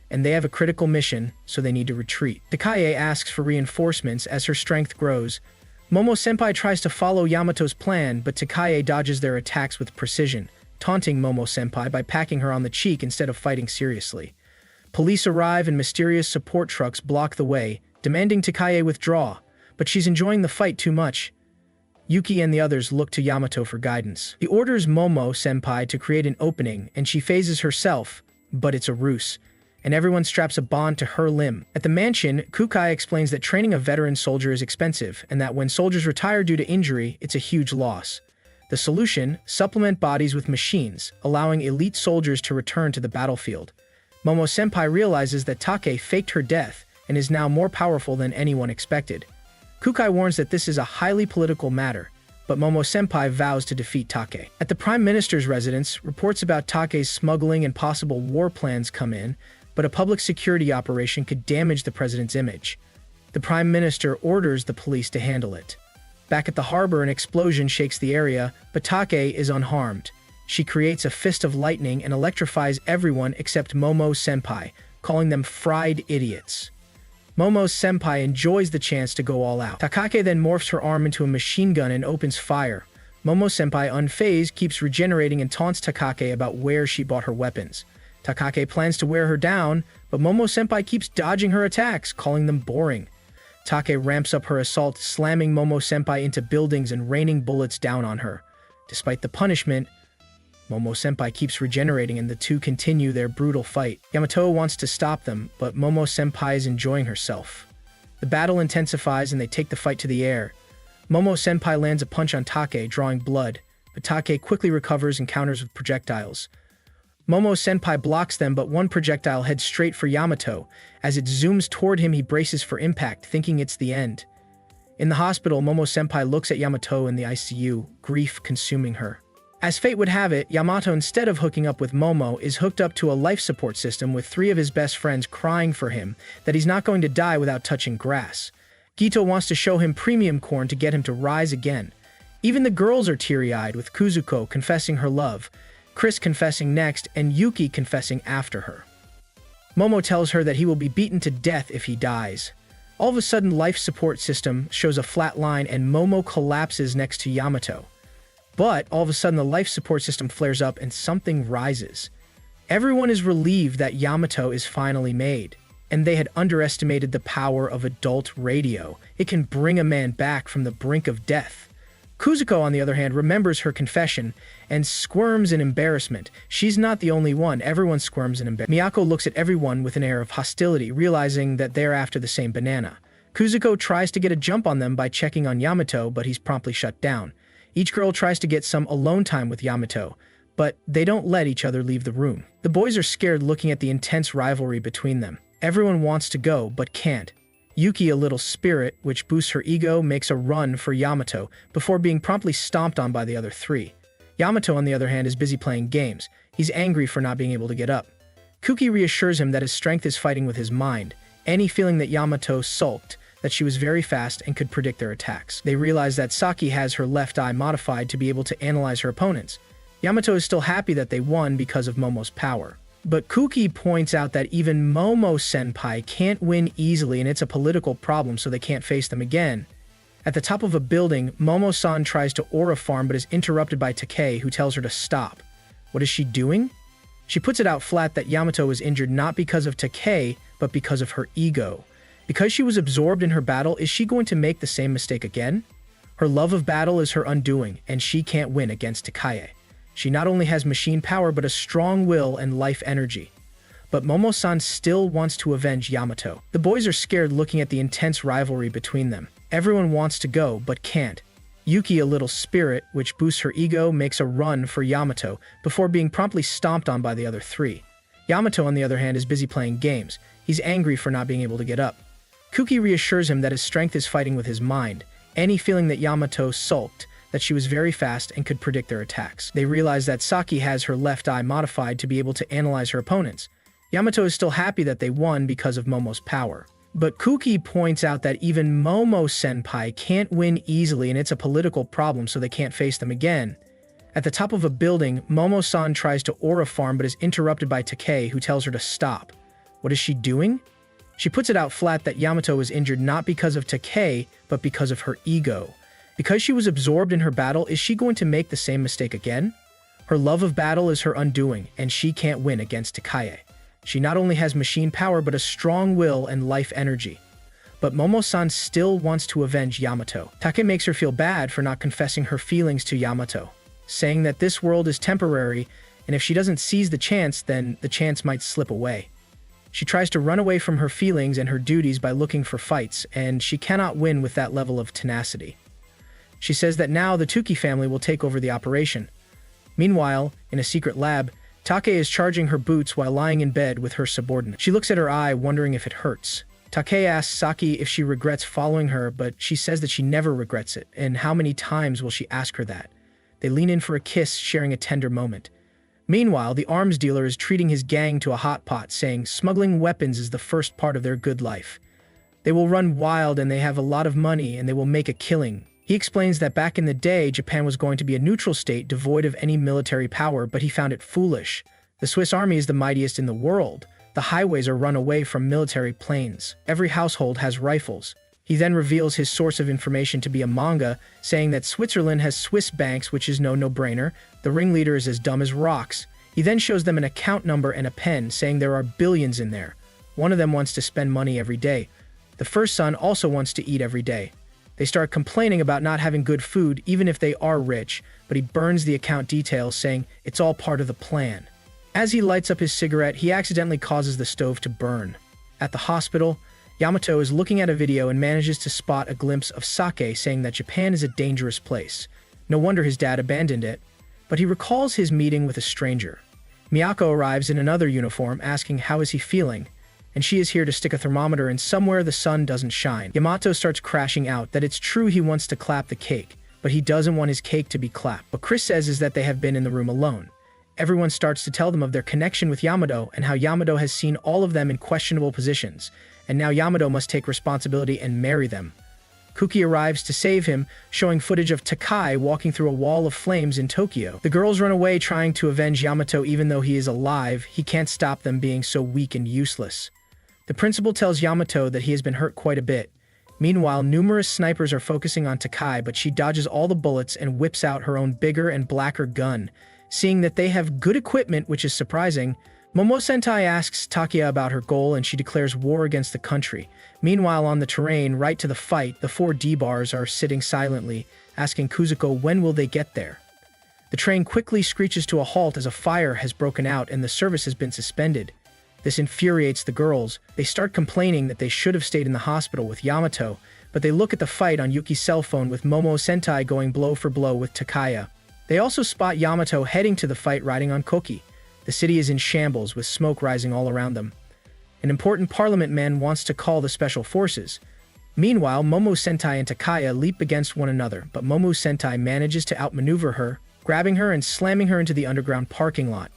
and they have a critical mission, so they need to retreat. Takei asks for reinforcements as her strength grows. Momo-senpai tries to follow Yamato's plan, but Takei dodges their attacks with precision, taunting Momo-senpai by packing her on the cheek instead of fighting seriously. Police arrive and mysterious support trucks block the way, demanding Takei withdraw, but she's enjoying the fight too much. Yuki and the others look to Yamato for guidance. He orders Momo-senpai to create an opening, and she phases herself, but it's a ruse, and everyone straps a bond to her limb. At the mansion, Kukai explains that training a veteran soldier is expensive, and that when soldiers retire due to injury, it's a huge loss. The solution: supplement bodies with machines, allowing elite soldiers to return to the battlefield. Momo-senpai realizes that Takei faked her death and is now more powerful than anyone expected. Kukai warns that this is a highly political matter, but Momo-senpai vows to defeat Takei. At the Prime Minister's residence, reports about Takei's smuggling and possible war plans come in, but a public security operation could damage the president's image. The Prime Minister orders the police to handle it. Back at the harbor, an explosion shakes the area, but Takei is unharmed. She creates a fist of lightning and electrifies everyone except Momo-senpai, calling them fried idiots. Momo-senpai enjoys the chance to go all out. Takei then morphs her arm into a machine gun and opens fire. Momo-senpai, unfazed, keeps regenerating and taunts Takei about where she bought her weapons. Takei plans to wear her down, but Momo-senpai keeps dodging her attacks, calling them boring. Takei ramps up her assault, slamming Momo-senpai into buildings and raining bullets down on her. Despite the punishment, Momo-senpai keeps regenerating and the two continue their brutal fight. Yamato wants to stop them, but Momo-senpai is enjoying herself. The battle intensifies and they take the fight to the air. Momo-senpai lands a punch on Takei, drawing blood, but Takei quickly recovers and counters with projectiles. Momo-senpai blocks them, but one projectile heads straight for Yamato. As it zooms toward him, he braces for impact, thinking it's the end. In the hospital, Momo-senpai looks at Yamato in the ICU, grief consuming her. As fate would have it, Yamato, instead of hooking up with Momo, is hooked up to a life support system with 3 of his best friends crying for him that he's not going to die without touching grass. Gito wants to show him premium corn to get him to rise again. Even the girls are teary-eyed, with Kuzuko confessing her love, Chris confessing next, and Yuki confessing after her. Momo tells her that he will be beaten to death if he dies. All of a sudden, life support system shows a flat line and Momo collapses next to Yamato. But all of a sudden, the life support system flares up and something rises. Everyone is relieved that Yamato is finally made, and they had underestimated the power of adult radio. It can bring a man back from the brink of death. Kuzuko, on the other hand, remembers her confession and squirms in embarrassment. She's not the only one. Everyone squirms in embarrassment. Miyako looks at everyone with an air of hostility, realizing that they're after the same banana. Kuzuko tries to get a jump on them by checking on Yamato, but he's promptly shut down. Each girl tries to get some alone time with Yamato, but they don't let each other leave the room. The boys are scared looking at the intense rivalry between them. Everyone wants to go, but can't. Yuki, a little spirit, which boosts her ego, makes a run for Yamato before being promptly stomped on by the other 3. Yamato, on the other hand, is busy playing games. He's angry for not being able to get up. Kuki reassures him that his strength is fighting with his mind. Annie, feeling that Yamato sulked, that she was very fast and could predict their attacks. They realize that Saki has her left eye modified to be able to analyze her opponents. Yamato is still happy that they won because of Momo's power. But Kuki points out that even Momo-senpai can't win easily, and it's a political problem, so they can't face them again. At the top of a building, Momo-san tries to aura farm but is interrupted by Takei, who tells her to stop. What is she doing? She puts it out flat that Yamato was injured not because of Takei, but because of her ego. Because she was absorbed in her battle, is she going to make the same mistake again? Her love of battle is her undoing, and she can't win against Takei. She not only has machine power, but a strong will and life energy. But Momo-san still wants to avenge Yamato. The boys are scared looking at the intense rivalry between them. Everyone wants to go, but can't. Yuki, a little spirit, which boosts her ego, makes a run for Yamato before being promptly stomped on by the other 3. Yamato, on the other hand, is busy playing games. He's angry for not being able to get up. Kuki reassures him that his strength is fighting with his mind. Annie, feeling that Yamato sulked, that she was very fast and could predict their attacks. They realize that Saki has her left eye modified to be able to analyze her opponents. Yamato is still happy that they won because of Momo's power. But Kuki points out that even Momo-senpai can't win easily, and it's a political problem, so they can't face them again. At the top of a building, Momo-san tries to aura farm but is interrupted by Takei, who tells her to stop. What is she doing? She puts it out flat that Yamato was injured not because of Takei, but because of her ego. Because she was absorbed in her battle, is she going to make the same mistake again? Her love of battle is her undoing, and she can't win against Takei. She not only has machine power, but a strong will and life energy. But Momo-san still wants to avenge Yamato. Take makes her feel bad for not confessing her feelings to Yamato, saying that this world is temporary, and if she doesn't seize the chance, then the chance might slip away. She tries to run away from her feelings and her duties by looking for fights, and she cannot win with that level of tenacity. She says that now the Tuki family will take over the operation. Meanwhile, in a secret lab, Take is charging her boots while lying in bed with her subordinate. She looks at her eye, wondering if it hurts. Take asks Saki if she regrets following her, but she says that she never regrets it, and how many times will she ask her that? They lean in for a kiss, sharing a tender moment. Meanwhile, the arms dealer is treating his gang to a hot pot, saying smuggling weapons is the first part of their good life. They will run wild and they have a lot of money and they will make a killing. He explains that back in the day, Japan was going to be a neutral state devoid of any military power, but he found it foolish. The Swiss army is the mightiest in the world. The highways are run away from military planes. Every household has rifles. He then reveals his source of information to be a manga, saying that Switzerland has Swiss banks, which is no-brainer. The ringleader is as dumb as rocks. He then shows them an account number and a pen, saying there are billions in there. One of them wants to spend money every day. The first son also wants to eat every day. They start complaining about not having good food, even if they are rich, but he burns the account details, saying it's all part of the plan. As he lights up his cigarette, he accidentally causes the stove to burn. At the hospital, Yamato is looking at a video and manages to spot a glimpse of Sake, saying that Japan is a dangerous place. No wonder his dad abandoned it. But he recalls his meeting with a stranger. Miyako arrives in another uniform, asking how is he feeling. and she is here to stick a thermometer in somewhere the sun doesn't shine. Yamato starts crashing out that it's true he wants to clap the cake, but he doesn't want his cake to be clapped. What Chris says is that they have been in the room alone. Everyone starts to tell them of their connection with Yamato and how Yamato has seen all of them in questionable positions, and now Yamato must take responsibility and marry them. Kuki arrives to save him, showing footage of Takai walking through a wall of flames in Tokyo. The girls run away trying to avenge Yamato. Even though he is alive, he can't stop them being so weak and useless. The principal tells Yamato that he has been hurt quite a bit. Meanwhile, numerous snipers are focusing on Takai, but she dodges all the bullets and whips out her own bigger and blacker gun. Seeing that they have good equipment, which is surprising, Momo Sentai asks Takia about her goal and she declares war against the country. Meanwhile, on the terrain, right to the fight, the 4 D-bars are sitting silently, asking Kuzuko when will they get there. The train quickly screeches to a halt as a fire has broken out and the service has been suspended. This infuriates the girls. They start complaining that they should have stayed in the hospital with Yamato, but they look at the fight on Yuki's cell phone with Momo Sentai going blow for blow with Takaya. They also spot Yamato heading to the fight riding on Koki. The city is in shambles with smoke rising all around them. An important parliament man wants to call the special forces. Meanwhile, Momo Sentai and Takaya leap against one another, but Momo Sentai manages to outmaneuver her, grabbing her and slamming her into the underground parking lot.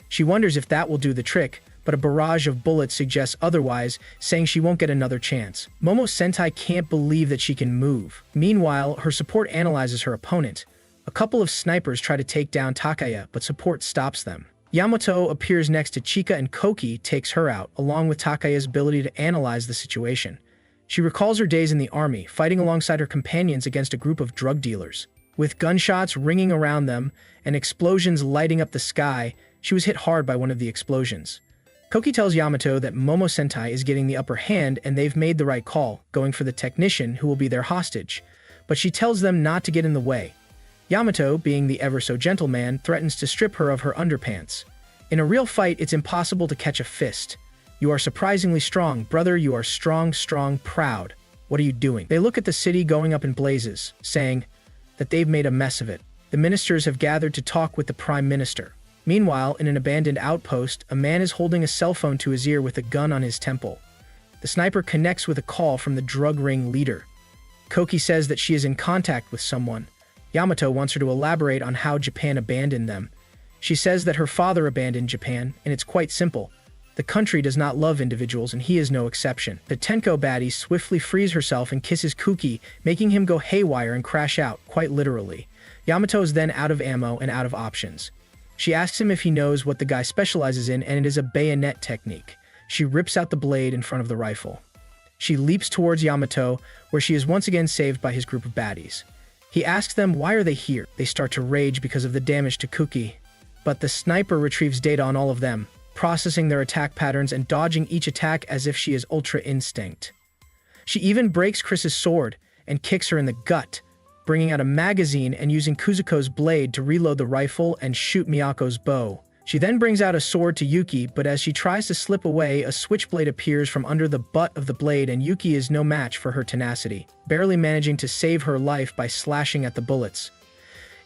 She wonders if that will do the trick, but a barrage of bullets suggests otherwise, saying she won't get another chance. Momo Sentai can't believe that she can move. Meanwhile, her support analyzes her opponent. A couple of snipers try to take down Takaya, but support stops them. Yamato appears next to Chika and Koki takes her out, along with Takaya's ability to analyze the situation. She recalls her days in the army, fighting alongside her companions against a group of drug dealers. With gunshots ringing around them and explosions lighting up the sky, she was hit hard by one of the explosions. Koki tells Yamato that Momo Sentai is getting the upper hand and they've made the right call, going for the technician who will be their hostage. But she tells them not to get in the way. Yamato, being the ever-so-gentle man, threatens to strip her of her underpants. In a real fight, it's impossible to catch a fist. You are surprisingly strong, brother, you are strong, proud. What are you doing? They look at the city going up in blazes, saying that they've made a mess of it. The ministers have gathered to talk with the prime minister. Meanwhile, in an abandoned outpost, a man is holding a cell phone to his ear with a gun on his temple. The sniper connects with a call from the drug ring leader. Koki says that she is in contact with someone. Yamato wants her to elaborate on how Japan abandoned them. She says that her father abandoned Japan, and it's quite simple. The country does not love individuals, and he is no exception. The Tenko baddie swiftly frees herself and kisses Kuki, making him go haywire and crash out, quite literally. Yamato is then out of ammo and out of options. She asks him if he knows what the guy specializes in, and it is a bayonet technique. She rips out the blade in front of the rifle. She leaps towards Yamato, where she is once again saved by his group of baddies. He asks them why are they here. They start to rage because of the damage to Kuki. But the sniper retrieves data on all of them, processing their attack patterns and dodging each attack as if she is Ultra Instinct. She even breaks Chris's sword and kicks her in the gut, bringing out a magazine and using Kuzuko's blade to reload the rifle and shoot Miyako's bow. She then brings out a sword to Yuki, but as she tries to slip away, a switchblade appears from under the butt of the blade and Yuki is no match for her tenacity, barely managing to save her life by slashing at the bullets.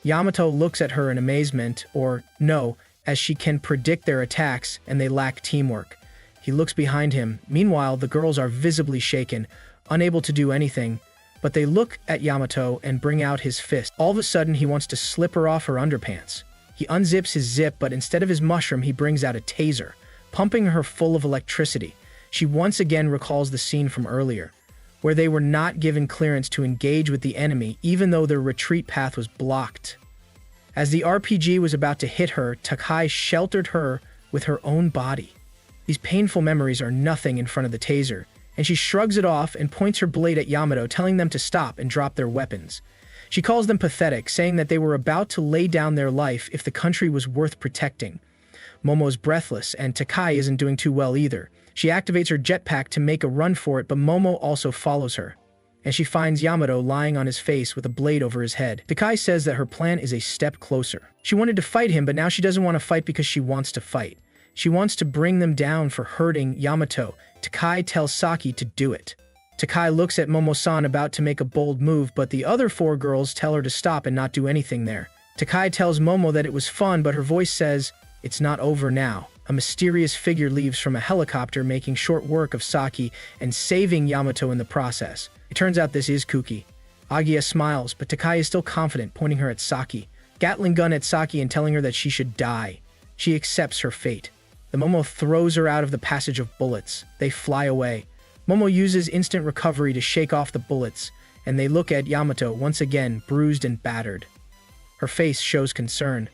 Yamato looks at her in amazement, or no, as she can predict their attacks and they lack teamwork. He looks behind him. Meanwhile, the girls are visibly shaken, unable to do anything, but they look at Yamato and bring out his fist. All of a sudden, he wants to slip her off her underpants. He unzips his zip, but instead of his mushroom, he brings out a taser, pumping her full of electricity. She once again recalls the scene from earlier, where they were not given clearance to engage with the enemy, even though their retreat path was blocked. As the RPG was about to hit her, Takai sheltered her with her own body. These painful memories are nothing in front of the taser, and she shrugs it off and points her blade at Yamato, telling them to stop and drop their weapons. She calls them pathetic, saying that they were about to lay down their life if the country was worth protecting. Momo's breathless, and Takai isn't doing too well either. She activates her jetpack to make a run for it, but Momo also follows her, and she finds Yamato lying on his face with a blade over his head. Takai says that her plan is a step closer. She wanted to fight him, but now she doesn't want to fight because she wants to fight. She wants to bring them down for hurting Yamato. Takai tells Saki to do it. Takai looks at Momo-san about to make a bold move, but the other 4 girls tell her to stop and not do anything there. Takai tells Momo that it was fun, but her voice says, "It's not over now." a mysterious figure leaves from a helicopter, making short work of Saki and saving Yamato in the process. It turns out this is Kuki. Agia smiles, but Takai is still confident, pointing her at Saki. Gatling gun at Saki and telling her that she should die. She accepts her fate. The Momo throws her out of the passage of bullets. They fly away. Momo uses instant recovery to shake off the bullets, and they look at Yamato, once again bruised and battered. Her face shows concern.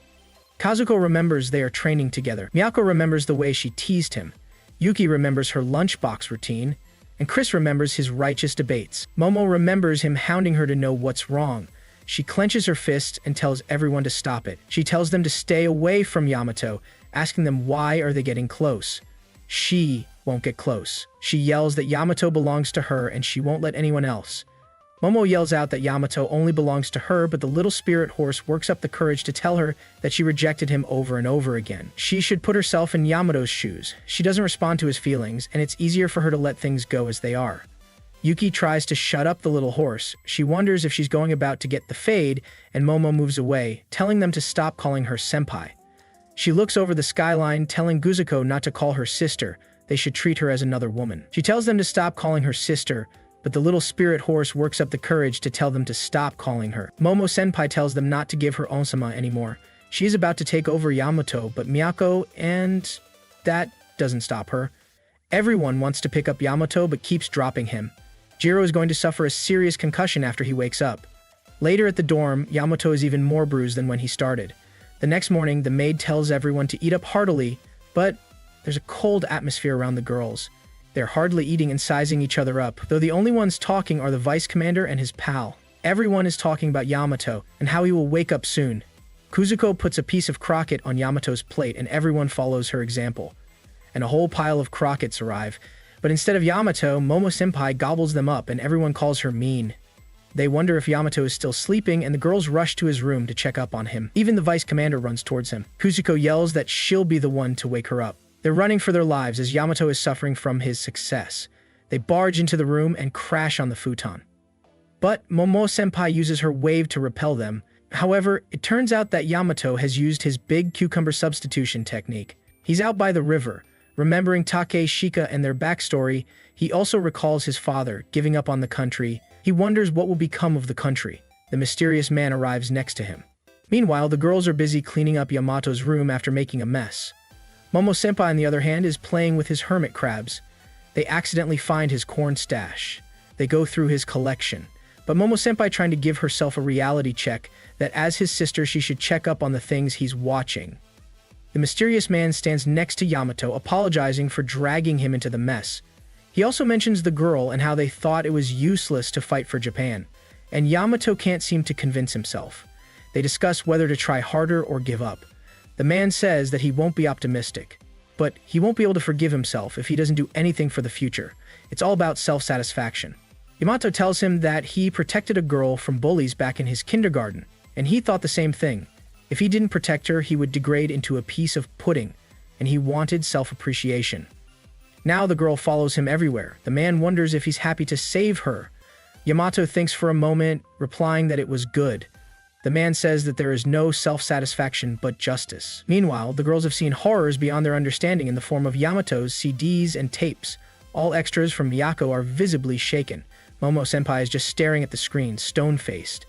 Kazuko remembers they are training together. Miyako remembers the way she teased him. Yuki remembers her lunchbox routine, and Chris remembers his righteous debates. Momo remembers him hounding her to know what's wrong. She clenches her fists and tells everyone to stop it. She tells them to stay away from Yamato, asking them why are they getting close. She won't get close. She yells that Yamato belongs to her and she won't let anyone else. Momo yells out that Yamato only belongs to her, but the little spirit horse works up the courage to tell her that she rejected him over and over again. She should put herself in Yamato's shoes. She doesn't respond to his feelings, and it's easier for her to let things go as they are. Yuki tries to shut up the little horse. She wonders if she's going about to get the fade, and Momo moves away, telling them to stop calling her senpai. She looks over the skyline, telling Guzuko not to call her sister. They should treat her as another woman. She tells them to stop calling her sister, but the little spirit horse works up the courage to tell them to stop calling her. Momo-senpai tells them not to give her Onsama anymore. She is about to take over Yamato, but Miyako, and that doesn't stop her. Everyone wants to pick up Yamato, but keeps dropping him. Jiro is going to suffer a serious concussion after he wakes up. Later at the dorm, Yamato is even more bruised than when he started. The next morning, the maid tells everyone to eat up heartily, but there's a cold atmosphere around the girls. They're hardly eating and sizing each other up, though the only ones talking are the vice commander and his pal. Everyone is talking about Yamato and how he will wake up soon. Kuzuko puts a piece of croquette on Yamato's plate and everyone follows her example. And a whole pile of croquettes arrive, but instead of Yamato, Momo-senpai gobbles them up and everyone calls her mean. They wonder if Yamato is still sleeping and the girls rush to his room to check up on him. Even the vice commander runs towards him. Kuzuko yells that she'll be the one to wake her up. They're running for their lives as Yamato is suffering from his success. They barge into the room and crash on the futon. But Momo-senpai uses her wave to repel them. However, it turns out that Yamato has used his big cucumber substitution technique. He's out by the river. Remembering Take, Shika, and their backstory, he also recalls his father giving up on the country. He wonders what will become of the country. The mysterious man arrives next to him. Meanwhile, the girls are busy cleaning up Yamato's room after making a mess. Momo-senpai, on the other hand, is playing with his hermit crabs. They accidentally find his corn stash. They go through his collection. But Momo-senpai trying to give herself a reality check that as his sister she should check up on the things he's watching. The mysterious man stands next to Yamato, apologizing for dragging him into the mess. He also mentions the girl and how they thought it was useless to fight for Japan. And Yamato can't seem to convince himself. They discuss whether to try harder or give up. The man says that he won't be optimistic, but he won't be able to forgive himself if he doesn't do anything for the future. It's all about self-satisfaction. Yamato tells him that he protected a girl from bullies back in his kindergarten, and he thought the same thing. If he didn't protect her, he would degrade into a piece of pudding, and he wanted self-appreciation. Now the girl follows him everywhere. The man wonders if he's happy to save her. Yamato thinks for a moment, replying that it was good. The man says that there is no self-satisfaction but justice. Meanwhile, the girls have seen horrors beyond their understanding in the form of Yamato's CDs and tapes. All extras from Miyako are visibly shaken. Momo-senpai is just staring at the screen, stone-faced.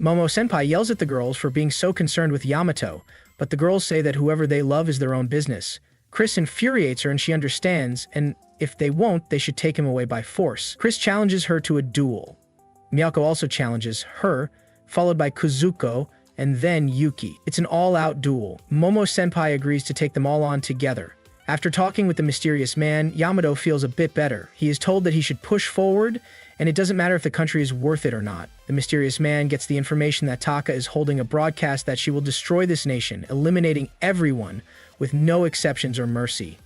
Momo-senpai yells at the girls for being so concerned with Yamato, but the girls say that whoever they love is their own business. Chris infuriates her and she understands, and if they won't, they should take him away by force. Chris challenges her to a duel. Miyako also challenges her, followed by Kuzuko, and then Yuki. It's an all-out duel. Momo-senpai agrees to take them all on together. After talking with the mysterious man, Yamato feels a bit better. He is told that he should push forward, and it doesn't matter if the country is worth it or not. The mysterious man gets the information that Taka is holding a broadcast that she will destroy this nation, eliminating everyone with no exceptions or mercy.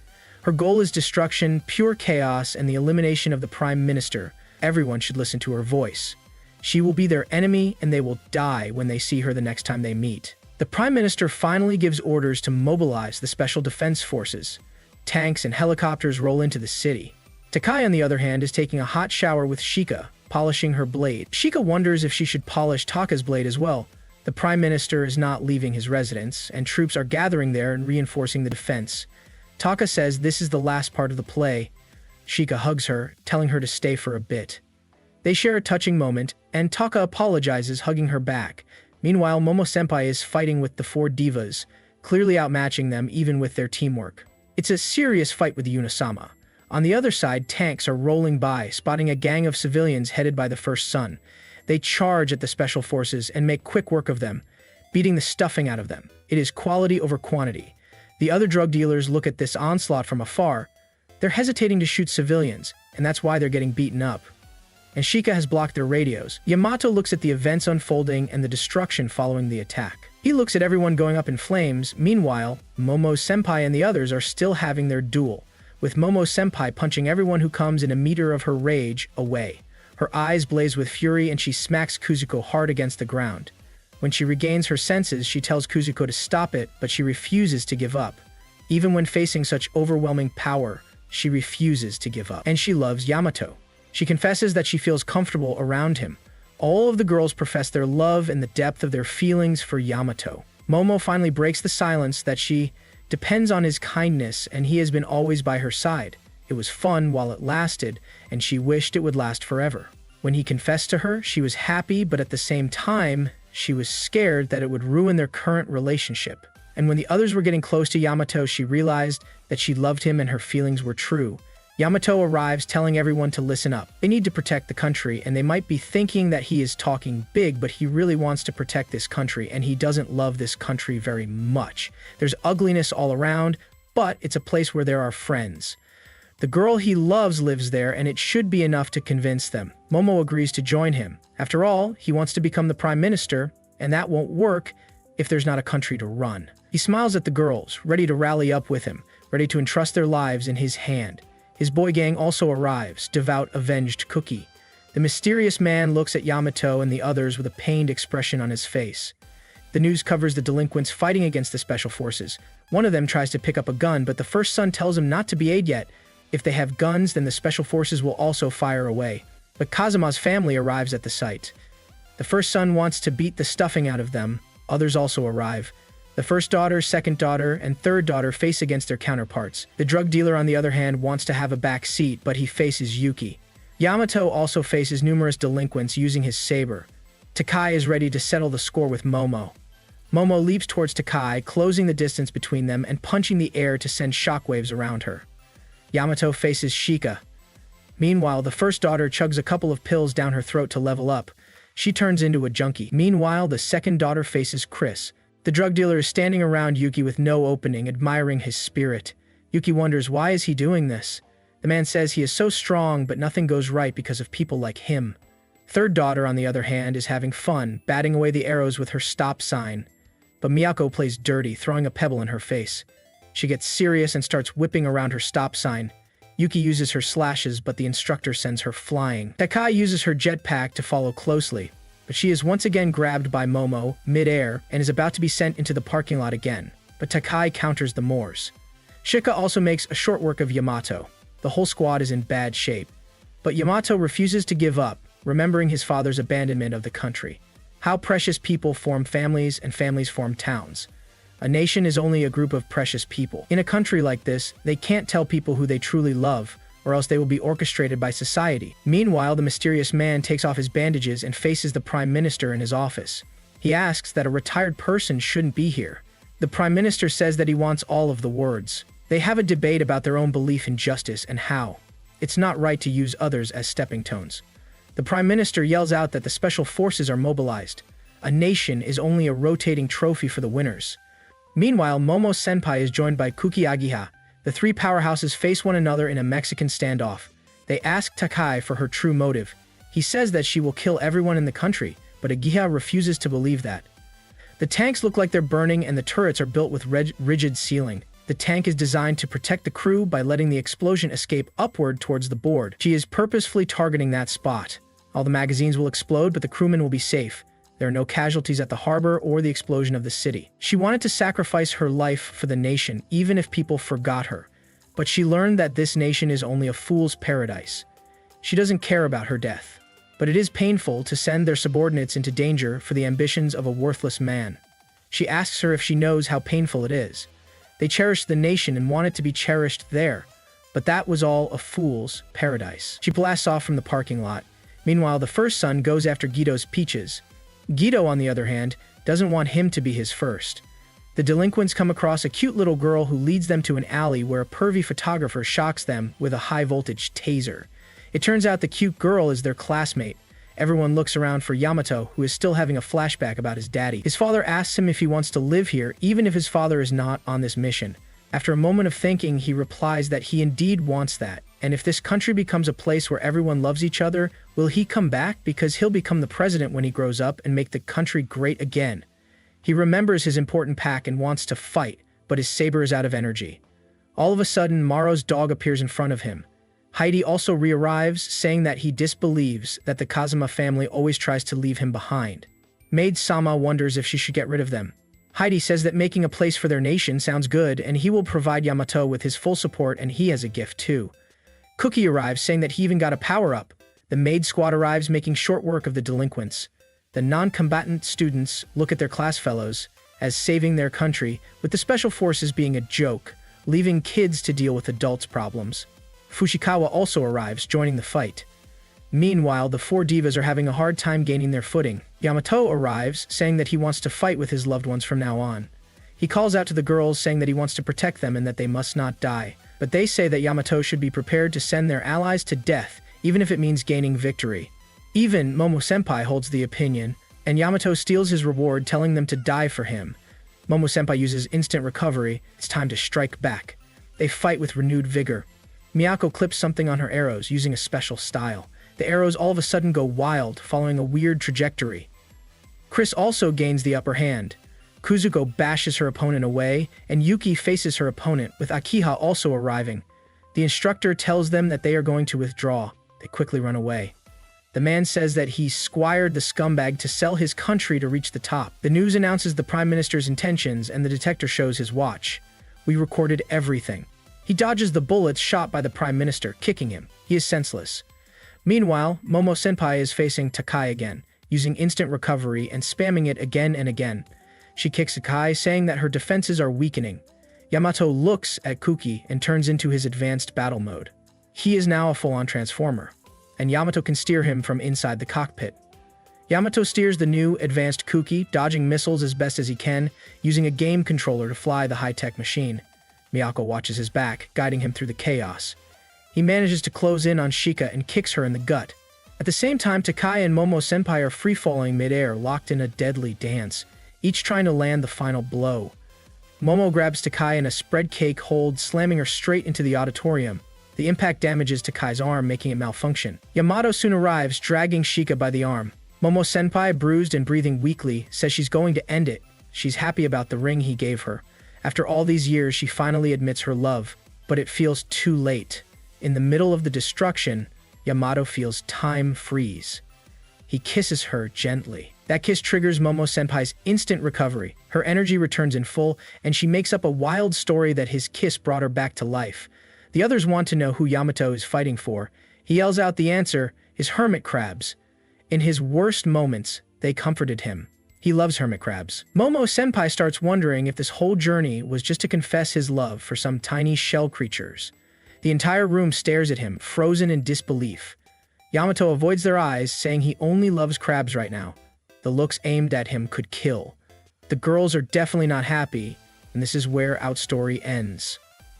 Her goal is destruction, pure chaos, and the elimination of the Prime Minister. Everyone should listen to her voice. She will be their enemy, and they will die when they see her the next time they meet. The Prime Minister finally gives orders to mobilize the Special Defense Forces. Tanks and helicopters roll into the city. Takai, on the other hand, is taking a hot shower with Shika, polishing her blade. Shika wonders if she should polish Taka's blade as well. The Prime Minister is not leaving his residence, and troops are gathering there and reinforcing the defense. Taka says this is the last part of the play. Shika hugs her, telling her to stay for a bit. They share a touching moment, and Taka apologizes, hugging her back. Meanwhile, Momo-senpai is fighting with the four divas, clearly outmatching them even with their teamwork. It's a serious fight with Unasama. On the other side, tanks are rolling by, spotting a gang of civilians headed by the first son. They charge at the special forces and make quick work of them, beating the stuffing out of them. It is quality over quantity. The other drug dealers look at this onslaught from afar. They're hesitating to shoot civilians, and that's why they're getting beaten up. And Shika has blocked their radios. Yamato looks at the events unfolding and the destruction following the attack. He looks at everyone going up in flames. Meanwhile, Momo-senpai and the others are still having their duel, with Momo-senpai punching everyone who comes in a meter of her rage away. Her eyes blaze with fury and she smacks Kuzuko hard against the ground. When she regains her senses, she tells Kuzuko to stop it, but she refuses to give up. Even when facing such overwhelming power, she refuses to give up. And she loves Yamato. She confesses that she feels comfortable around him. All of the girls profess their love and the depth of their feelings for Yamato. Momo finally breaks the silence that she depends on his kindness and he has been always by her side. It was fun while it lasted, and she wished it would last forever. When he confessed to her, she was happy, but at the same time, she was scared that it would ruin their current relationship. And when the others were getting close to Yamato, she realized that she loved him and her feelings were true. Yamato arrives, telling everyone to listen up. They need to protect the country, and they might be thinking that he is talking big, but he really wants to protect this country, and he doesn't love this country very much. There's ugliness all around, but it's a place where there are friends. The girl he loves lives there, and it should be enough to convince them. Momo agrees to join him. After all, he wants to become the prime minister, and that won't work if there's not a country to run. He smiles at the girls, ready to rally up with him, ready to entrust their lives in his hand. His boy gang also arrives, devout, avenged Cookie. The mysterious man looks at Yamato and the others with a pained expression on his face. The news covers the delinquents fighting against the special forces. One of them tries to pick up a gun, but the first son tells him not to be aid yet. If they have guns, then the special forces will also fire away. But Kazuma's family arrives at the site. The first son wants to beat the stuffing out of them. Others also arrive. The first daughter, second daughter, and third daughter face against their counterparts. The drug dealer, on the other hand, wants to have a back seat, but he faces Yuki. Yamato also faces numerous delinquents using his saber. Takai is ready to settle the score with Momo. Momo leaps towards Takai, closing the distance between them and punching the air to send shockwaves around her. Yamato faces Shika. Meanwhile, the first daughter chugs a couple of pills down her throat to level up. She turns into a junkie. Meanwhile, the second daughter faces Chris. The drug dealer is standing around Yuki with no opening, admiring his spirit. Yuki wonders, why is he doing this? The man says he is so strong, but nothing goes right because of people like him. Third daughter, on the other hand, is having fun, batting away the arrows with her stop sign. But Miyako plays dirty, throwing a pebble in her face. She gets serious and starts whipping around her stop sign. Yuki uses her slashes, but the instructor sends her flying. Takai uses her jetpack to follow closely, but she is once again grabbed by Momo, mid-air, and is about to be sent into the parking lot again. But Takai counters the Moors. Shika also makes a short work of Yamato. The whole squad is in bad shape. But Yamato refuses to give up, remembering his father's abandonment of the country. How precious people form families and families form towns. A nation is only a group of precious people. In a country like this, they can't tell people who they truly love, or else they will be orchestrated by society. Meanwhile, the mysterious man takes off his bandages and faces the prime minister in his office. He asks that a retired person shouldn't be here. The prime minister says that he wants all of the words. They have a debate about their own belief in justice and how it's not right to use others as stepping stones. The prime minister yells out that the special forces are mobilized. A nation is only a rotating trophy for the winners. Meanwhile, Momo-senpai is joined by Kuki Agiha. The three powerhouses face one another in a Mexican standoff. They ask Takai for her true motive. He says that she will kill everyone in the country, but Agiha refuses to believe that. The tanks look like they're burning and the turrets are built with rigid ceiling. The tank is designed to protect the crew by letting the explosion escape upward towards the board. She is purposefully targeting that spot. All the magazines will explode, but the crewmen will be safe. There are no casualties at the harbor or the explosion of the city. She wanted to sacrifice her life for the nation, even if people forgot her. But she learned that this nation is only a fool's paradise. She doesn't care about her death. But it is painful to send their subordinates into danger for the ambitions of a worthless man. She asks her if she knows how painful it is. They cherished the nation and wanted to be cherished there. But that was all a fool's paradise. She blasts off from the parking lot. Meanwhile, the first son goes after Guido's peaches. Guido, on the other hand, doesn't want him to be his first. The delinquents come across a cute little girl who leads them to an alley where a pervy photographer shocks them with a high-voltage taser. It turns out the cute girl is their classmate. Everyone looks around for Yamato, who is still having a flashback about his daddy. His father asks him if he wants to live here, even if his father is not on this mission. After a moment of thinking, he replies that he indeed wants that, and if this country becomes a place where everyone loves each other, will he come back? Because he'll become the president when he grows up and make the country great again. He remembers his important pack and wants to fight, but his saber is out of energy. All of a sudden, Maro's dog appears in front of him. Heidi also re-arrives, saying that he disbelieves that the Kazuma family always tries to leave him behind. Maid Sama wonders if she should get rid of them. Heidi says that making a place for their nation sounds good, and he will provide Yamato with his full support, and he has a gift too. Cookie arrives, saying that he even got a power-up. The maid squad arrives, making short work of the delinquents. The non-combatant students look at their class fellows as saving their country, with the special forces being a joke, leaving kids to deal with adults' problems. Fushikawa also arrives, joining the fight. Meanwhile, the four divas are having a hard time gaining their footing. Yamato arrives, saying that he wants to fight with his loved ones from now on. He calls out to the girls, saying that he wants to protect them and that they must not die. But they say that Yamato should be prepared to send their allies to death, even if it means gaining victory. Even Momo-senpai holds the opinion, and Yamato steals his reward, telling them to die for him. Momo-senpai uses instant recovery. It's time to strike back. They fight with renewed vigor. Miyako clips something on her arrows, using a special style. The arrows all of a sudden go wild, following a weird trajectory. Chris also gains the upper hand. Kuzuko bashes her opponent away, and Yuki faces her opponent, with Akiha also arriving. The instructor tells them that they are going to withdraw. They quickly run away. The man says that he squired the scumbag to sell his country to reach the top. The news announces the Prime Minister's intentions, and the detector shows his watch. We recorded everything. He dodges the bullets shot by the Prime Minister, kicking him. He is senseless. Meanwhile, Momo-senpai is facing Takai again, using instant recovery and spamming it again and again. She kicks Takai, saying that her defenses are weakening. Yamato looks at Kuki and turns into his advanced battle mode. He is now a full-on transformer, and Yamato can steer him from inside the cockpit. Yamato steers the new, advanced Kuki, dodging missiles as best as he can, using a game controller to fly the high-tech machine. Miyako watches his back, guiding him through the chaos. He manages to close in on Shika and kicks her in the gut. At the same time, Takai and Momo-senpai are free-falling mid-air, locked in a deadly dance, each trying to land the final blow. Momo grabs Takai in a spread cake hold, slamming her straight into the auditorium. The impact damages Takai's arm, making it malfunction. Yamato soon arrives, dragging Shika by the arm. Momo-senpai, bruised and breathing weakly, says she's going to end it. She's happy about the ring he gave her. After all these years, she finally admits her love, but it feels too late. In the middle of the destruction, Yamato feels time freeze. He kisses her gently. That kiss triggers Momo-senpai's instant recovery. Her energy returns in full, and she makes up a wild story that his kiss brought her back to life. The others want to know who Yamato is fighting for. He yells out the answer, his hermit crabs. In his worst moments, they comforted him. He loves hermit crabs. Momo-senpai starts wondering if this whole journey was just to confess his love for some tiny shell creatures. The entire room stares at him, frozen in disbelief. Yamato avoids their eyes, saying he only loves crabs right now. The looks aimed at him could kill. The girls are definitely not happy, and this is where our story ends.